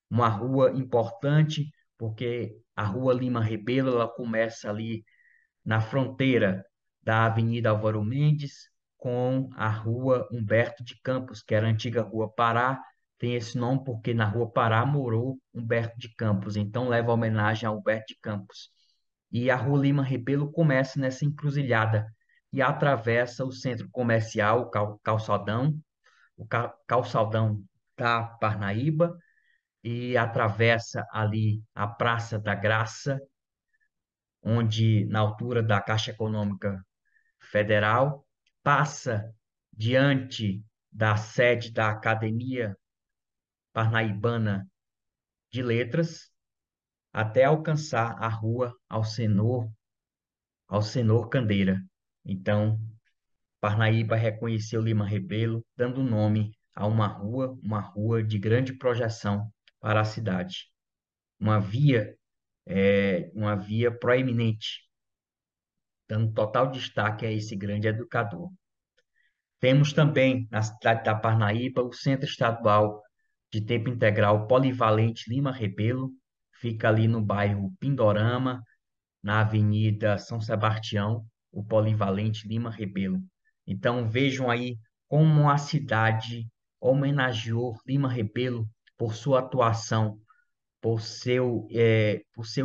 uma rua importante, porque a Rua Lima Rebelo, ela começa ali na fronteira da Avenida Álvaro Mendes com a Rua Humberto de Campos, que era a antiga Rua Pará. Tem esse nome porque na Rua Pará morou Humberto de Campos, então leva homenagem a Humberto de Campos. E a Rua Lima Rebelo começa nessa encruzilhada e atravessa o centro comercial, calçadão da Parnaíba, e atravessa ali a Praça da Graça, onde, na altura da Caixa Econômica Federal, passa diante da sede da Academia Parnaibana de Letras, até alcançar a rua Alcenor Candeira. Então, Parnaíba reconheceu Lima Rebelo, dando nome a uma rua de grande projeção para a cidade. Uma via proeminente, dando total destaque a esse grande educador. Temos também, na cidade da Parnaíba, o Centro Estadual de Tempo Integral Polivalente Lima Rebelo, fica ali no bairro Pindorama, na Avenida São Sebastião, o Polivalente Lima Rebelo. Então vejam aí como a cidade homenageou Lima Rebelo por sua atuação, por seu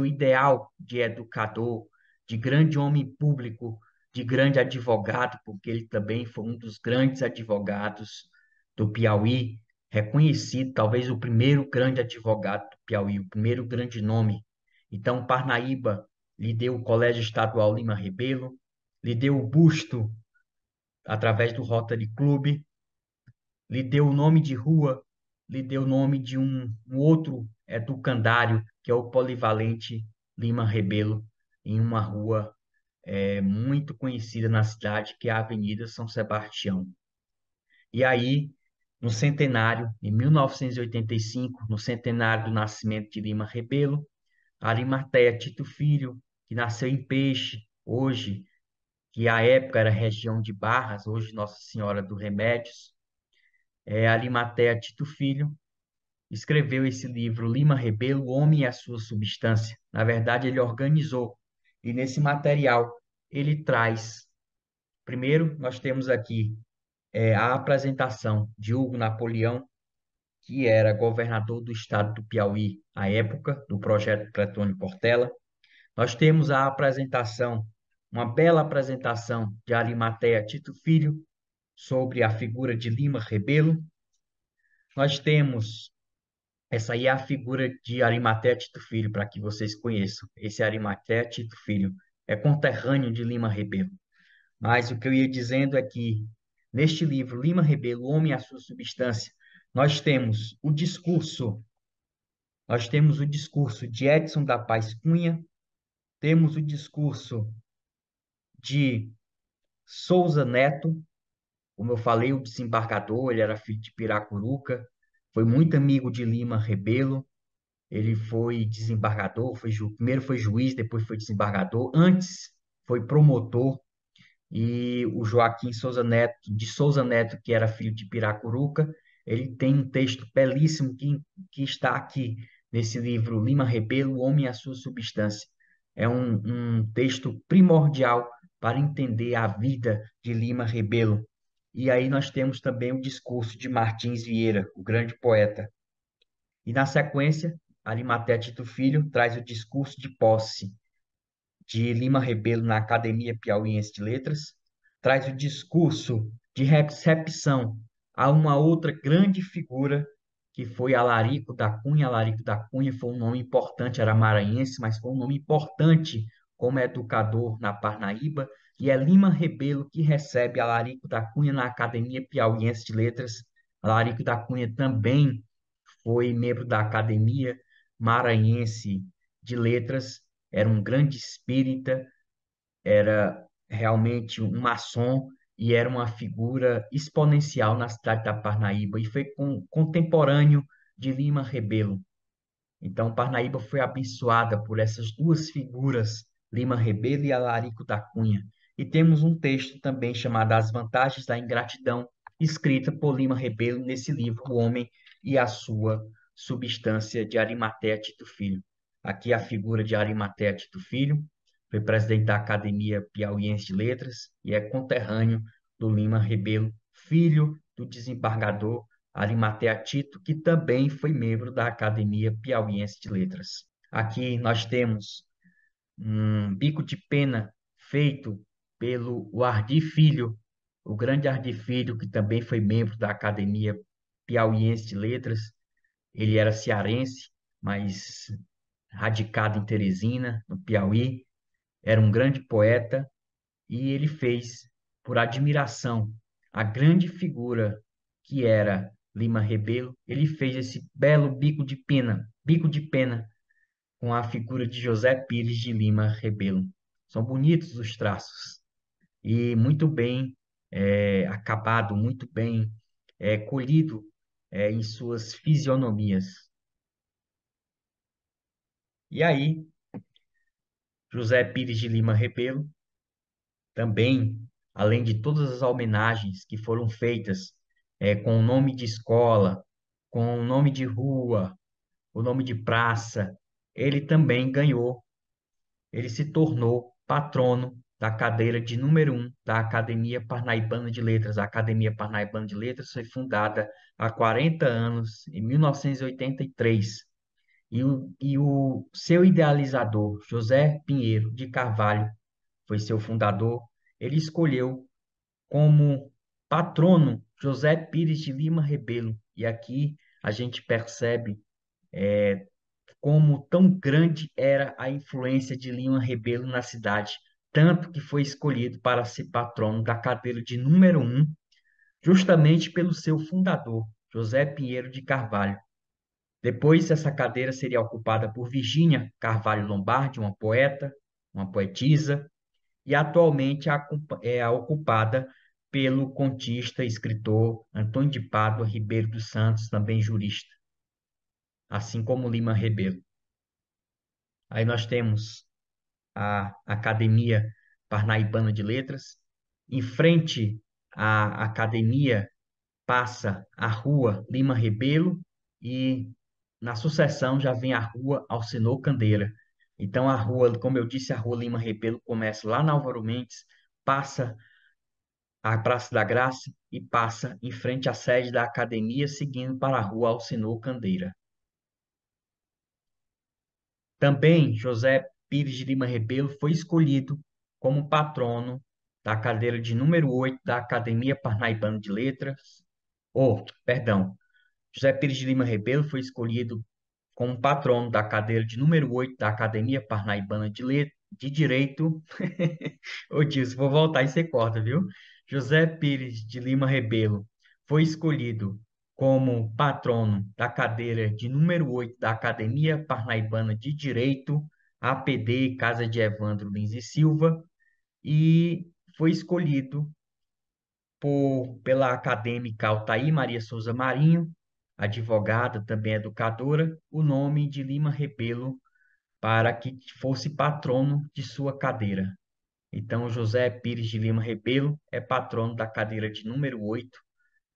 ideal de educador, de grande homem público, de grande advogado, porque ele também foi um dos grandes advogados do Piauí, reconhecido, talvez o primeiro grande advogado do Piauí, o primeiro grande nome. Então, Parnaíba lhe deu o Colégio Estadual Lima Rebelo, lhe deu o busto através do Rotary Club, lhe deu o nome de rua, lhe deu o nome de um outro educandário, que é o Polivalente Lima Rebelo, em uma rua muito conhecida na cidade, que é a Avenida São Sebastião. E aí, no centenário, em 1985, no centenário do nascimento de Lima Rebelo, Arimateia Tito Filho, que nasceu em Peixe, hoje, que à época era região de Barras, hoje Nossa Senhora dos Remédios, Arimateia Tito Filho, escreveu esse livro, Lima Rebelo, O Homem e a Sua Substância. Na verdade, ele organizou. E nesse material, ele traz. Primeiro, nós temos aqui a apresentação de Hugo Napoleão, que era governador do estado do Piauí à época, do projeto Cletônio Portela. Nós temos a apresentação, uma bela apresentação de Arimateia Tito Filho sobre a figura de Lima Rebelo. Nós temos essa aí é a figura de Arimateia Tito Filho, para que vocês conheçam. Esse Arimateia Tito Filho é conterrâneo de Lima Rebelo. Mas o que eu ia dizendo é que, neste livro, Lima Rebelo, O Homem e a Sua Substância, nós temos o discurso, nós temos o discurso de Edson da Paz Cunha, temos o discurso de Souza Neto, como eu falei, o desembargador, ele era filho de Piracuruca, foi muito amigo de Lima Rebelo. Ele foi desembargador, primeiro foi juiz, depois foi desembargador, antes foi promotor, e o Joaquim Souza Neto, de Souza Neto, que era filho de Piracuruca, ele tem um texto belíssimo que está aqui nesse livro, Lima Rebelo, O Homem e a Sua Substância. É um texto primordial para entender a vida de Lima Rebelo. E aí nós temos também o discurso de Martins Vieira, o grande poeta. E na sequência, Arimateia Tito Filho traz o discurso de posse de Lima Rebelo na Academia Piauiense de Letras, traz o discurso de recepção a uma outra grande figura, que foi Alarico da Cunha. Alarico da Cunha foi um nome importante, era maranhense, mas foi um nome importante como educador na Parnaíba, e é Lima Rebelo que recebe Alarico da Cunha na Academia Piauiense de Letras. Alarico da Cunha também foi membro da Academia Maranhense de Letras, era um grande espírita, era realmente um maçom e era uma figura exponencial na cidade da Parnaíba e foi contemporâneo de Lima Rebelo. Então, Parnaíba foi abençoada por essas duas figuras, Lima Rebelo e Alarico da Cunha. E temos um texto também chamado As Vantagens da Ingratidão, escrita por Lima Rebelo nesse livro, O Homem e a Sua Substância, de Arimateia Tito Filho. Aqui a figura de Arimateia Tito Filho, foi presidente da Academia Piauiense de Letras e é conterrâneo do Lima Rebelo, filho do desembargador Arimatea Tito, que também foi membro da Academia Piauiense de Letras. Aqui nós temos um bico de pena feito pelo Ardi Filho, o grande Ardi Filho, que também foi membro da Academia Piauiense de Letras. Ele era cearense, mas radicado em Teresina, no Piauí. Era um grande poeta e ele fez, por admiração, a grande figura que era Lima Rebelo, ele fez esse belo bico de pena, com a figura de José Pires de Lima Rebelo. São bonitos os traços e muito bem acabado, muito bem colhido em suas fisionomias. E aí, José Pires de Lima Rebelo também, além de todas as homenagens que foram feitas com o nome de escola, com o nome de rua, o nome de praça, ele também ganhou, ele se tornou patrono da cadeira de número 1 da Academia Parnaibana de Letras. A Academia Parnaibana de Letras foi fundada há 40 anos, em 1983. E o seu idealizador, José Pinheiro de Carvalho, foi seu fundador. Ele escolheu como patrono José Pires de Lima Rebelo. E aqui a gente percebe como tão grande era a influência de Lima Rebelo na cidade, tanto que foi escolhido para ser patrono da cadeira de número 1, justamente pelo seu fundador, José Pinheiro de Carvalho. Depois, essa cadeira seria ocupada por Virgínia Carvalho Lombardi, uma poeta, uma poetisa, e atualmente é ocupada pelo contista e escritor Antônio de Pádua Ribeiro dos Santos, também jurista, assim como Lima Rebelo. Aí nós temos a Academia Parnaibana de Letras. Em frente à academia passa a Rua Lima Rebelo e na sucessão já vem a Rua Alcinor Candeira. Então a rua, como eu disse, a Rua Lima Rebelo começa lá na Álvaro Mendes, passa a Praça da Graça e passa em frente à sede da academia, seguindo para a Rua Alcinor Candeira. Também José Pires de Lima Rebelo foi escolhido como patrono da cadeira de número 8 da Academia Parnaibana de Letras. Perdão, José Pires de Lima Rebelo foi escolhido como patrono da cadeira de número 8 da Academia Parnaibana de Direito. Ô, tio, se for voltar, aí você corta, viu? José Pires de Lima Rebelo foi escolhido como patrono da cadeira de número 8 da Academia Parnaibana de Direito, APD, Casa de Evandro Lins e Silva, e foi escolhido pela acadêmica Altair Maria Souza Marinho, advogada, também educadora, o nome de Lima Rebelo para que fosse patrono de sua cadeira. Então, José Pires de Lima Rebelo é patrono da cadeira de número 8.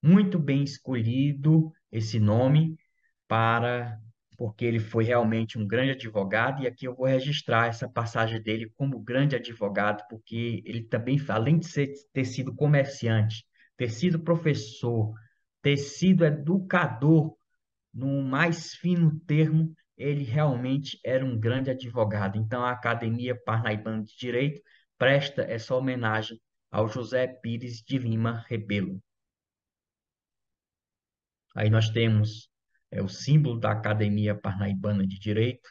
Muito bem escolhido esse nome para porque ele foi realmente um grande advogado, e aqui eu vou registrar essa passagem dele como grande advogado, porque ele também, além de ter sido comerciante, ter sido professor, ter sido educador, no mais fino termo, ele realmente era um grande advogado. Então, a Academia Parnaibana de Direito presta essa homenagem ao José Pires de Lima Rebelo. Aí nós temos o símbolo da Academia Parnaibana de Direito,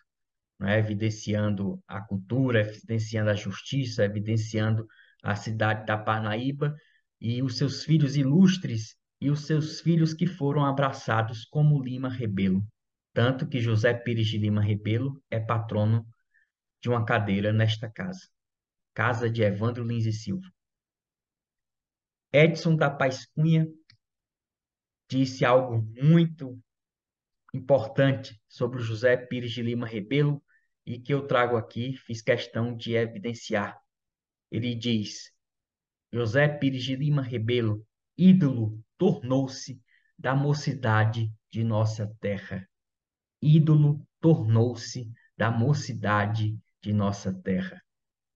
né, evidenciando a cultura, evidenciando a justiça, evidenciando a cidade da Parnaíba e os seus filhos ilustres e os seus filhos que foram abraçados como Lima Rebelo, tanto que José Pires de Lima Rebelo é patrono de uma cadeira nesta casa, casa de Evandro Lins e Silva. Edson da Paz Cunha disse algo muito importante sobre o José Pires de Lima Rebelo e que eu trago aqui, fiz questão de evidenciar. Ele diz: José Pires de Lima Rebelo, ídolo, tornou-se da mocidade de nossa terra. Ídolo tornou-se da mocidade de nossa terra.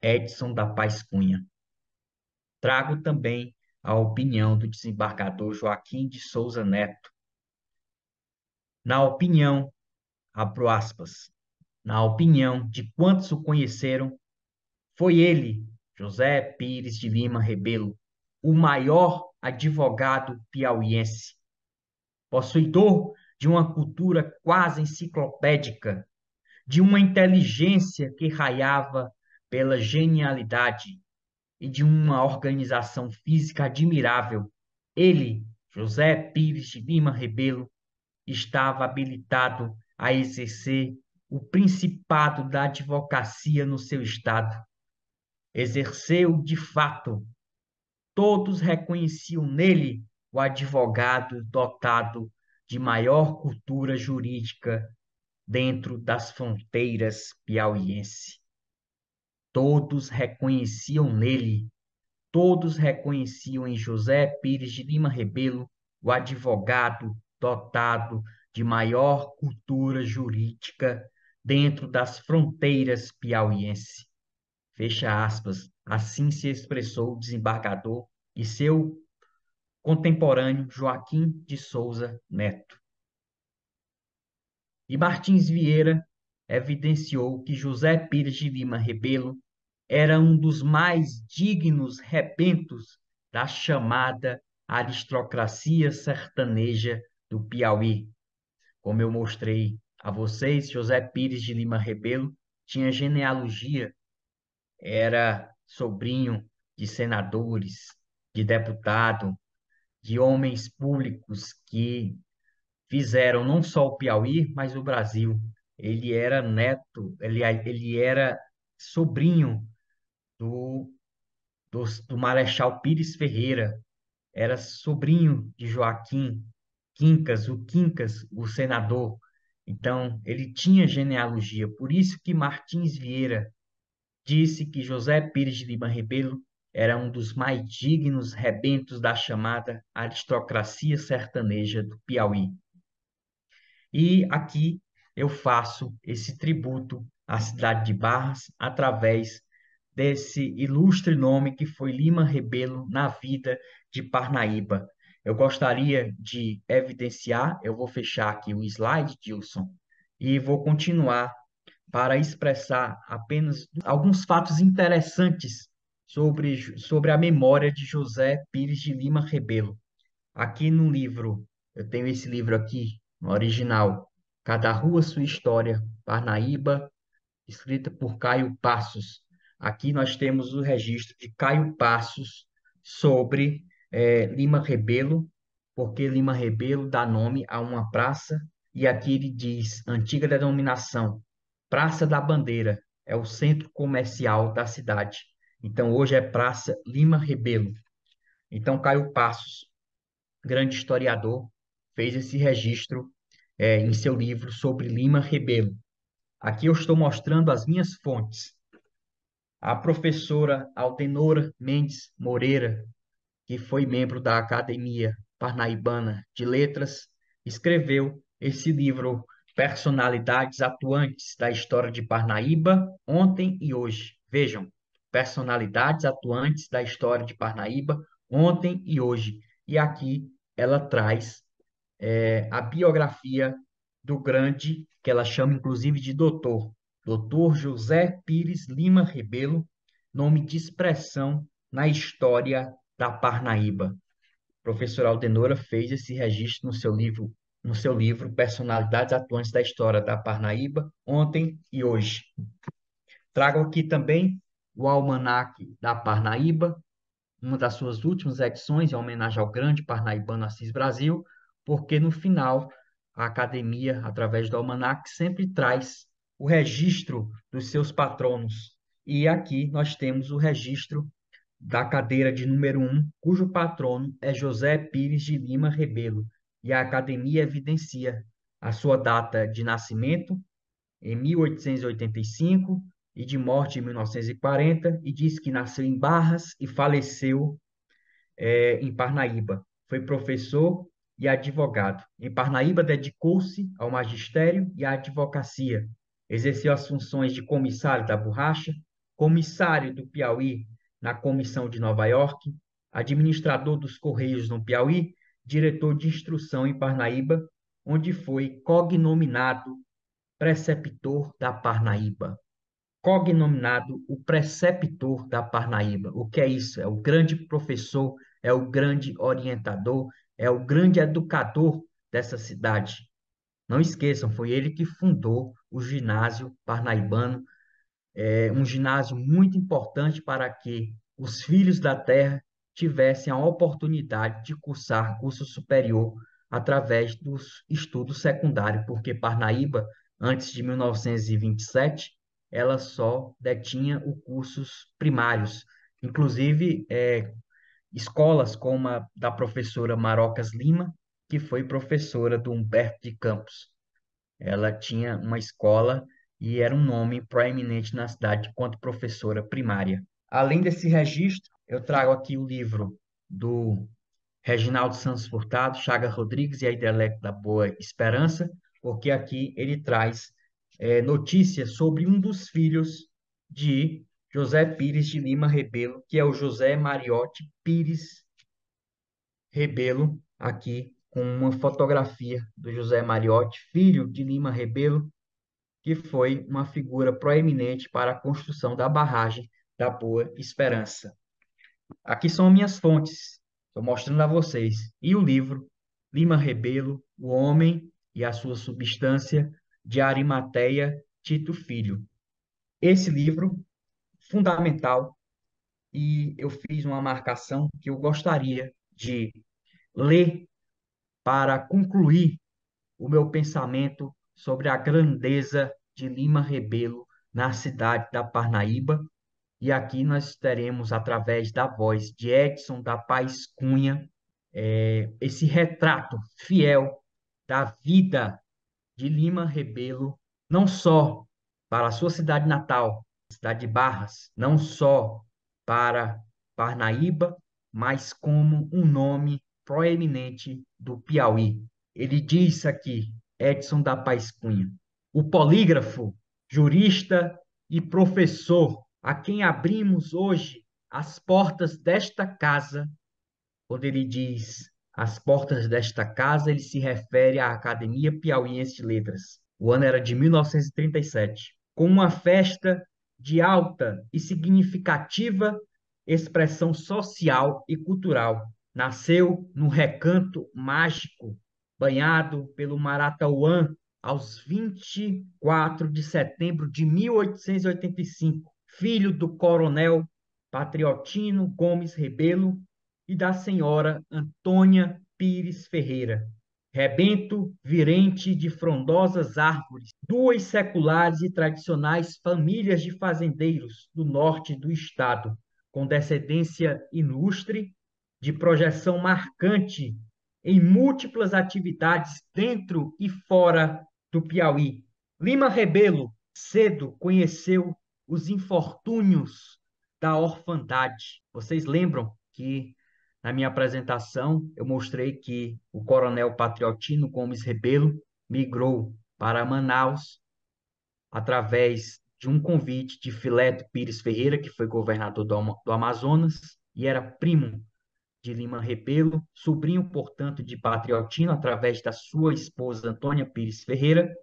Edson da Paz Cunha. Trago também a opinião do desembargador Joaquim de Souza Neto. Na opinião, abro aspas, na opinião de quantos o conheceram, foi ele, José Pires de Lima Rebelo, o maior advogado piauiense, possuidor de uma cultura quase enciclopédica, de uma inteligência que raiava pela genialidade e de uma organização física admirável. Ele, José Pires de Lima Rebelo, estava habilitado a exercer o principado da advocacia no seu estado. Exerceu de fato. Todos reconheciam nele o advogado dotado de maior cultura jurídica dentro das fronteiras piauiense. Todos reconheciam nele, todos reconheciam em José Pires de Lima Rebelo o advogado dotado de maior cultura jurídica dentro das fronteiras piauiense. Fecha aspas. Assim se expressou o desembargador e seu contemporâneo Joaquim de Souza Neto. E Martins Vieira evidenciou que José Pires de Lima Rebelo era um dos mais dignos rebentos da chamada aristocracia sertaneja do Piauí. Como eu mostrei a vocês, José Pires de Lima Rebelo tinha genealogia, era sobrinho de senadores, de deputado, de homens públicos que fizeram não só o Piauí, mas o Brasil. Ele era neto, ele era sobrinho do, do Marechal Pires Ferreira, era sobrinho de Joaquim Quincas, o senador. Então, ele tinha genealogia. Por isso que Martins Vieira disse que José Pires de Lima Rebelo era um dos mais dignos rebentos da chamada aristocracia sertaneja do Piauí. E aqui eu faço esse tributo à cidade de Barras através desse ilustre nome que foi Lima Rebelo na vida de Parnaíba. Eu gostaria de evidenciar, eu vou fechar aqui o slide, Dilson, e vou continuar para expressar apenas alguns fatos interessantes sobre a memória de José Pires de Lima Rebelo. Aqui no livro, eu tenho esse livro aqui, no original, Cada Rua Sua História, Parnaíba, escrita por Caio Passos. Aqui nós temos o registro de Caio Passos sobre Lima Rebelo, porque Lima Rebelo dá nome a uma praça, e aqui ele diz, antiga denominação, Praça da Bandeira, é o centro comercial da cidade. Então, hoje é Praça Lima Rebelo. Então, Caio Passos, grande historiador, fez esse registro em seu livro sobre Lima Rebelo. Aqui eu estou mostrando as minhas fontes. A professora Aldenora Mendes Moreira, que foi membro da Academia Parnaibana de Letras, escreveu esse livro Personalidades Atuantes da História de Parnaíba, ontem e hoje. Vejam, Personalidades Atuantes da História de Parnaíba, ontem e hoje. E aqui ela traz a biografia do grande, que ela chama inclusive de doutor José Pires Lima Rebelo, nome de expressão na história da Parnaíba. A professora Aldenora fez esse registro no seu livro Personalidades Atuantes da História da Parnaíba, ontem e hoje. Trago aqui também o Almanaque da Parnaíba, uma das suas últimas edições, em homenagem ao grande parnaibano Assis Brasil, porque no final a academia, através do almanaque, sempre traz o registro dos seus patronos. E aqui nós temos o registro da cadeira de número 1, cujo patrono é José Pires de Lima Rebelo, e a academia evidencia a sua data de nascimento, em 1885, e de morte em 1940, e diz que nasceu em Barras e faleceu em Parnaíba. Foi professor e advogado. Em Parnaíba, dedicou-se ao magistério e à advocacia. Exerceu as funções de comissário da borracha, comissário do Piauí na Comissão de Nova York, administrador dos Correios no Piauí, diretor de instrução em Parnaíba, onde foi cognominado preceptor da Parnaíba. Cognominado o preceptor da Parnaíba. O que é isso? É o grande professor, é o grande orientador, é o grande educador dessa cidade. Não esqueçam, foi ele que fundou o ginásio parnaibano, um ginásio muito importante para que os filhos da terra tivessem a oportunidade de cursar curso superior através dos estudos secundários, porque Parnaíba, antes de 1927, ela só detinha os cursos primários. Inclusive, escolas como a da professora Marocas Lima, que foi professora do Humberto de Campos. Ela tinha uma escola e era um nome proeminente na cidade quanto professora primária. Além desse registro, eu trago aqui o livro do Reginaldo Santos Furtado, Chaga Rodrigues e a Hidrelétrica da Boa Esperança, porque aqui ele traz notícias sobre um dos filhos de José Pires de Lima Rebelo, que é o José Mariotti Pires Rebelo, aqui com uma fotografia do José Mariotti, filho de Lima Rebelo, que foi uma figura proeminente para a construção da barragem da Boa Esperança. Aqui são minhas fontes, estou mostrando a vocês. E o livro Lima Rebelo, O Homem e a Sua Substância, de Arimateia Tito Filho. Esse livro, fundamental, e eu fiz uma marcação que eu gostaria de ler para concluir o meu pensamento sobre a grandeza de Lima Rebelo na cidade da Parnaíba. E aqui nós teremos, através da voz de Edson da Paz Cunha, esse retrato fiel da vida de Lima Rebelo, não só para a sua cidade natal, cidade de Barras, não só para Parnaíba, mas como um nome proeminente do Piauí. Ele diz aqui, Edson da Paz Cunha, o polígrafo, jurista e professor a quem abrimos hoje as portas desta casa. Quando ele diz as portas desta casa, ele se refere à Academia Piauiense de Letras. O ano era de 1937, com uma festa de alta e significativa expressão social e cultural. Nasceu no Recanto Mágico, banhado pelo Maratauã, aos 24 de setembro de 1885, filho do coronel Patriotino Gomes Rebelo e da senhora Antônia Pires Ferreira. Rebento virente de frondosas árvores, duas seculares e tradicionais famílias de fazendeiros do norte do estado, com descendência ilustre, de projeção marcante em múltiplas atividades dentro e fora do Piauí. Lima Rebelo cedo conheceu os infortúnios da orfandade. Vocês lembram que na minha apresentação eu mostrei que o coronel Patriotino Gomes Rebelo migrou para Manaus através de um convite de Fileto Pires Ferreira, que foi governador do Amazonas e era primo de Lima Rebelo, sobrinho, portanto, de Patriotino, através da sua esposa Antônia Pires Ferreira,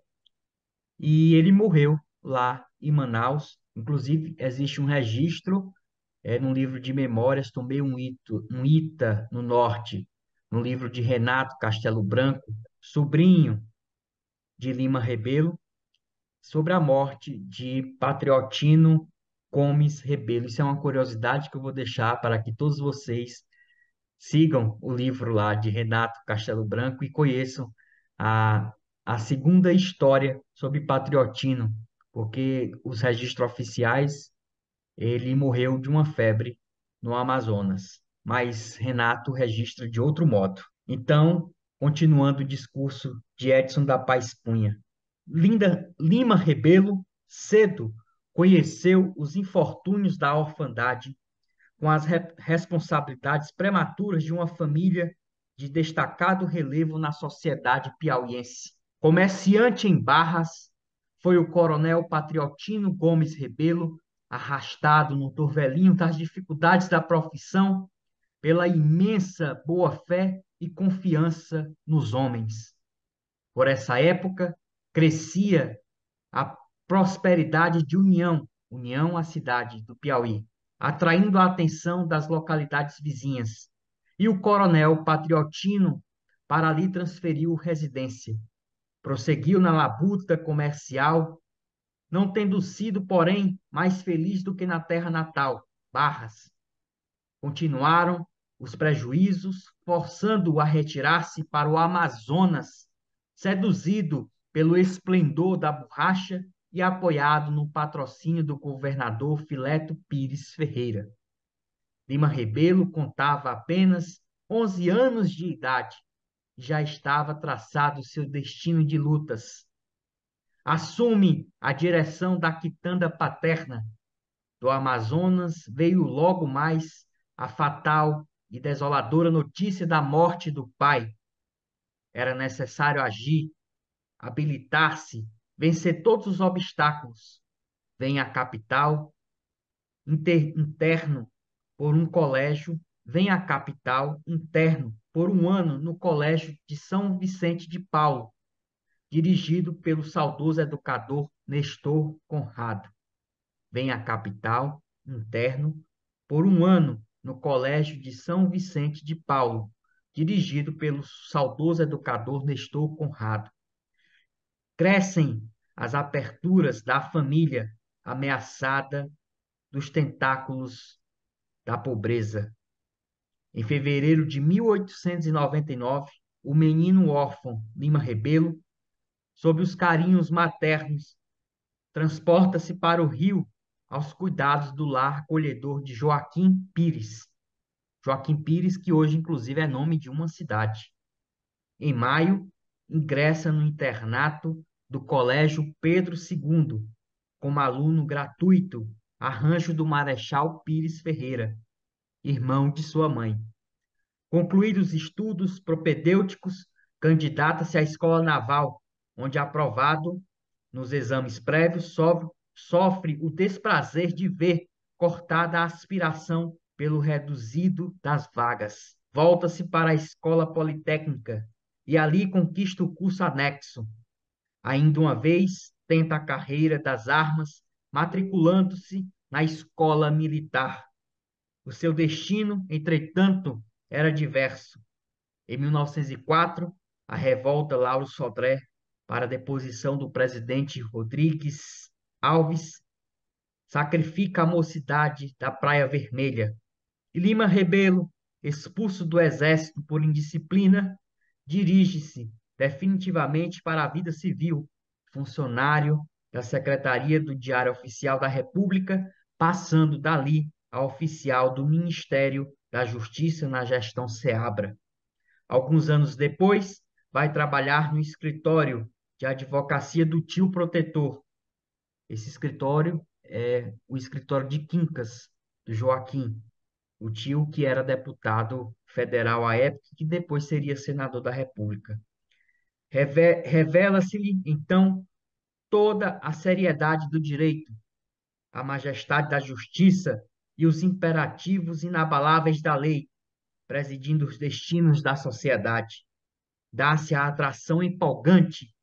e ele morreu lá em Manaus. Inclusive, existe um registro no livro de memórias, tomei um ITA no norte, no livro de Renato Castelo Branco, sobrinho de Lima Rebelo, sobre a morte de Patriotino Gomes Rebelo. Isso é uma curiosidade que eu vou deixar para que todos vocês sigam o livro lá de Renato Castelo Branco e conheçam a, a segunda história sobre Patriotino, porque os registros oficiais, ele morreu de uma febre no Amazonas, mas Renato registra de outro modo. Então, continuando o discurso de Edson da Paz Cunha, Lima Rebelo cedo conheceu os infortúnios da orfandade com as responsabilidades prematuras de uma família de destacado relevo na sociedade piauiense. Comerciante em Barras, foi o coronel Patriotino Gomes Rebelo, arrastado no torvelinho das dificuldades da profissão pela imensa boa-fé e confiança nos homens. Por essa época, crescia a prosperidade de União, União, a cidade do Piauí, atraindo a atenção das localidades vizinhas. E o coronel Patriotino para ali transferiu residência. Prosseguiu na labuta comercial, não tendo sido, porém, mais feliz do que na terra natal, Barras. Continuaram os prejuízos, forçando-o a retirar-se para o Amazonas, seduzido pelo esplendor da borracha e apoiado no patrocínio do governador Fileto Pires Ferreira. Lima Rebelo contava apenas 11 anos de idade e já estava traçado seu destino de lutas. Assume a direção da quitanda paterna. Do Amazonas veio logo mais a fatal e desoladora notícia da morte do pai. Era necessário agir, habilitar-se, vencer todos os obstáculos. Vem à capital, interno por um colégio, vem à capital, interno por um ano no colégio de São Vicente de Paulo, dirigido pelo saudoso educador Nestor Conrado. Vem à capital, interno, por um ano no Colégio de São Vicente de Paulo, dirigido pelo saudoso educador Nestor Conrado. Crescem as aperturas da família ameaçada dos tentáculos da pobreza. Em fevereiro de 1899, o menino órfão Lima Rebelo, sob os carinhos maternos, transporta-se para o Rio aos cuidados do lar acolhedor de Joaquim Pires. Joaquim Pires, que hoje, inclusive, é nome de uma cidade. Em maio, ingressa no internato do Colégio Pedro II, como aluno gratuito, arranjo do Marechal Pires Ferreira, irmão de sua mãe. Concluídos os estudos propedêuticos, candidata-se à Escola Naval, onde, aprovado nos exames prévios, sofre o desprazer de ver cortada a aspiração pelo reduzido das vagas. Volta-se para a Escola Politécnica e ali conquista o curso anexo. Ainda uma vez, tenta a carreira das armas, matriculando-se na Escola Militar. O seu destino, entretanto, era diverso. Em 1904, a revolta Lauro Sodré para a deposição do presidente Rodrigues Alves sacrifica a mocidade da Praia Vermelha. E Lima Rebelo, expulso do exército por indisciplina, dirige-se definitivamente para a vida civil, funcionário da Secretaria do Diário Oficial da República, passando dali a oficial do Ministério da Justiça na gestão Seabra. Alguns anos depois, vai trabalhar no escritório de advocacia do tio protetor. Esse escritório é o escritório de Quincas, do Joaquim, o tio que era deputado federal à época, que depois seria senador da República. Revela-se-lhe, então, toda a seriedade do direito, a majestade da justiça e os imperativos inabaláveis da lei, presidindo os destinos da sociedade. Dá-se a atração empolgante,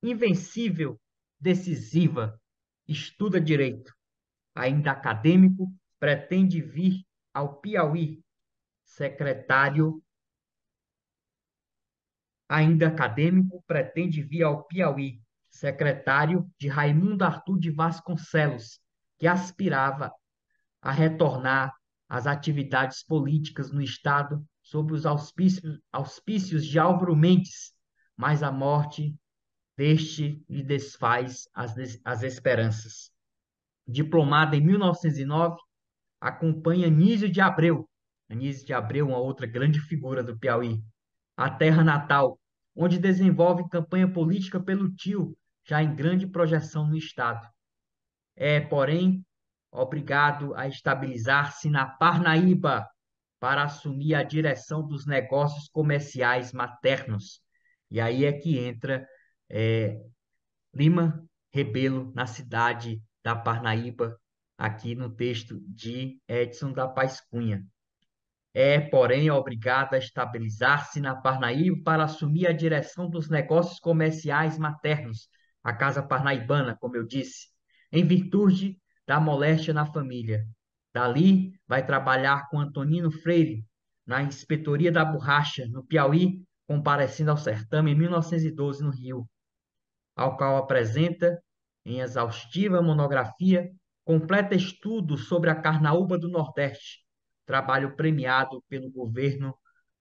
invencível, decisiva. Estuda direito. Ainda acadêmico, pretende vir ao Piauí, secretário. Ainda acadêmico, pretende vir ao Piauí, secretário de Raimundo Arthur de Vasconcelos, que aspirava a retornar às atividades políticas no Estado sob os auspícios de Álvaro Mendes, mas a morte deste lhe desfaz as esperanças. Diplomada em 1909, acompanha Anísio de Abreu. Anísio de Abreu, uma outra grande figura do Piauí. A terra natal, onde desenvolve campanha política pelo tio, já em grande projeção no Estado. É, porém, obrigado a estabilizar-se na Parnaíba para assumir a direção dos negócios comerciais maternos. E aí é que entra é, Lima Rebelo na cidade da Parnaíba, aqui no texto de Edson da Paz Cunha. É, porém, obrigado a estabilizar-se na Parnaíba para assumir a direção dos negócios comerciais maternos, a Casa Parnaibana, como eu disse, em virtude da moléstia na família. Dali, vai trabalhar com Antonino Freire, na Inspetoria da Borracha, no Piauí, comparecendo ao certame em 1912, no Rio, ao qual apresenta, em exaustiva monografia, completo estudo sobre a carnaúba do Nordeste, trabalho premiado pelo governo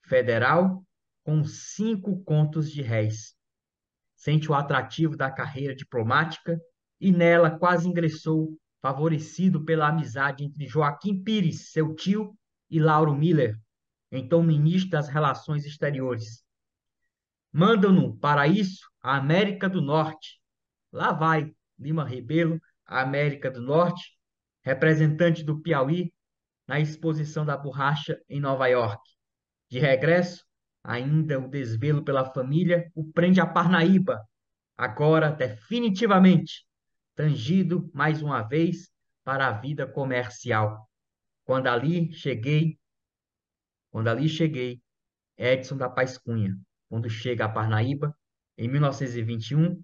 federal com 5 contos de réis. Sente o atrativo da carreira diplomática e nela quase ingressou, favorecido pela amizade entre Joaquim Pires, seu tio, e Lauro Miller, então ministro das Relações Exteriores. Mandam-no para isso a América do Norte. Lá vai Lima Rebelo, a América do Norte, representante do Piauí na exposição da borracha em Nova York. De regresso, ainda o desvelo pela família o prende a Parnaíba, agora definitivamente, tangido mais uma vez para a vida comercial. Quando ali cheguei, quando ali cheguei, Edson da Paz Cunha, quando chega a Parnaíba, em 1921,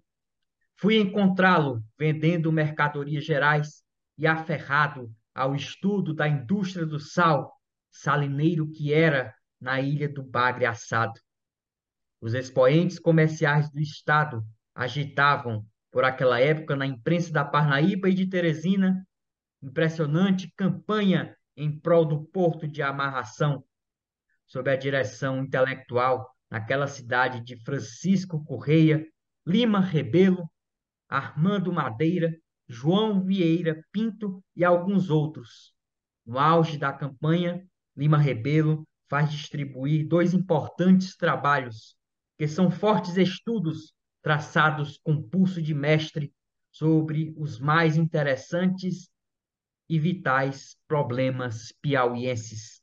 fui encontrá-lo vendendo mercadorias gerais e aferrado ao estudo da indústria do sal, salineiro que era na ilha do Bagre Assado. Os expoentes comerciais do Estado agitavam, por aquela época, na imprensa da Parnaíba e de Teresina, impressionante campanha em prol do porto de amarração, sob a direção intelectual naquela cidade de Francisco Correia, Lima Rebelo, Armando Madeira, João Vieira Pinto e alguns outros. No auge da campanha, Lima Rebelo faz distribuir 2 importantes trabalhos, que são fortes estudos traçados com pulso de mestre sobre os mais interessantes e vitais problemas piauienses: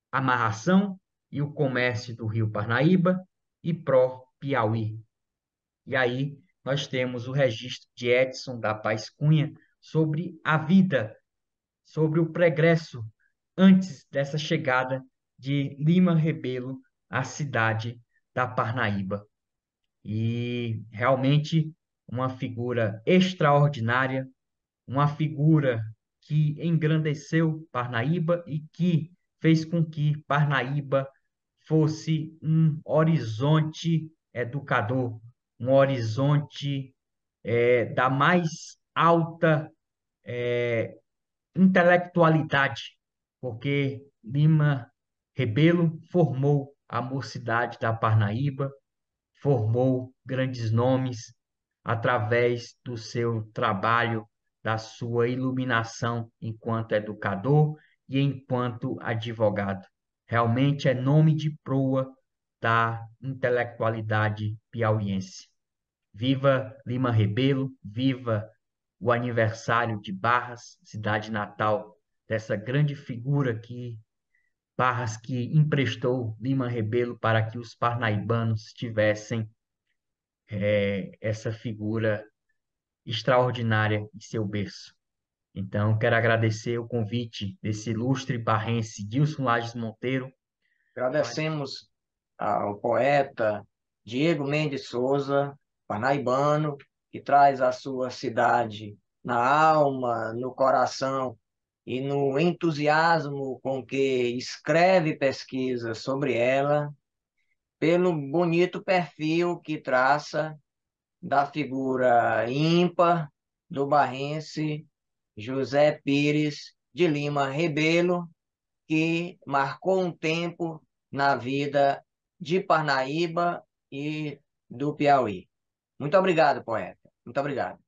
amarração e o comércio do Rio Parnaíba e pró-Piauí. E aí nós temos o registro de Edson da Paz Cunha sobre a vida, sobre o pregresso antes dessa chegada de Lima Rebelo à cidade da Parnaíba. E realmente uma figura extraordinária, uma figura que engrandeceu Parnaíba e que fez com que Parnaíba fosse um horizonte educador, um horizonte da mais alta intelectualidade, porque Lima Rebelo formou a mocidade da Parnaíba, formou grandes nomes através do seu trabalho, da sua iluminação enquanto educador e enquanto advogado. Realmente é nome de proa da intelectualidade piauiense. Viva Lima Rebelo, viva o aniversário de Barras, cidade natal dessa grande figura que Barras que emprestou Lima Rebelo para que os parnaibanos tivessem essa figura extraordinária em seu berço. Então, quero agradecer o convite desse ilustre barrense Dilson Lages Monteiro. Agradecemos ao poeta Diego Mendes Souza, parnaibano, que traz a sua cidade na alma, no coração e no entusiasmo com que escreve pesquisa sobre ela, pelo bonito perfil que traça da figura ímpar do barrense José Pires de Lima Rebelo, que marcou um tempo na vida de Parnaíba e do Piauí. Muito obrigado, poeta. Muito obrigado.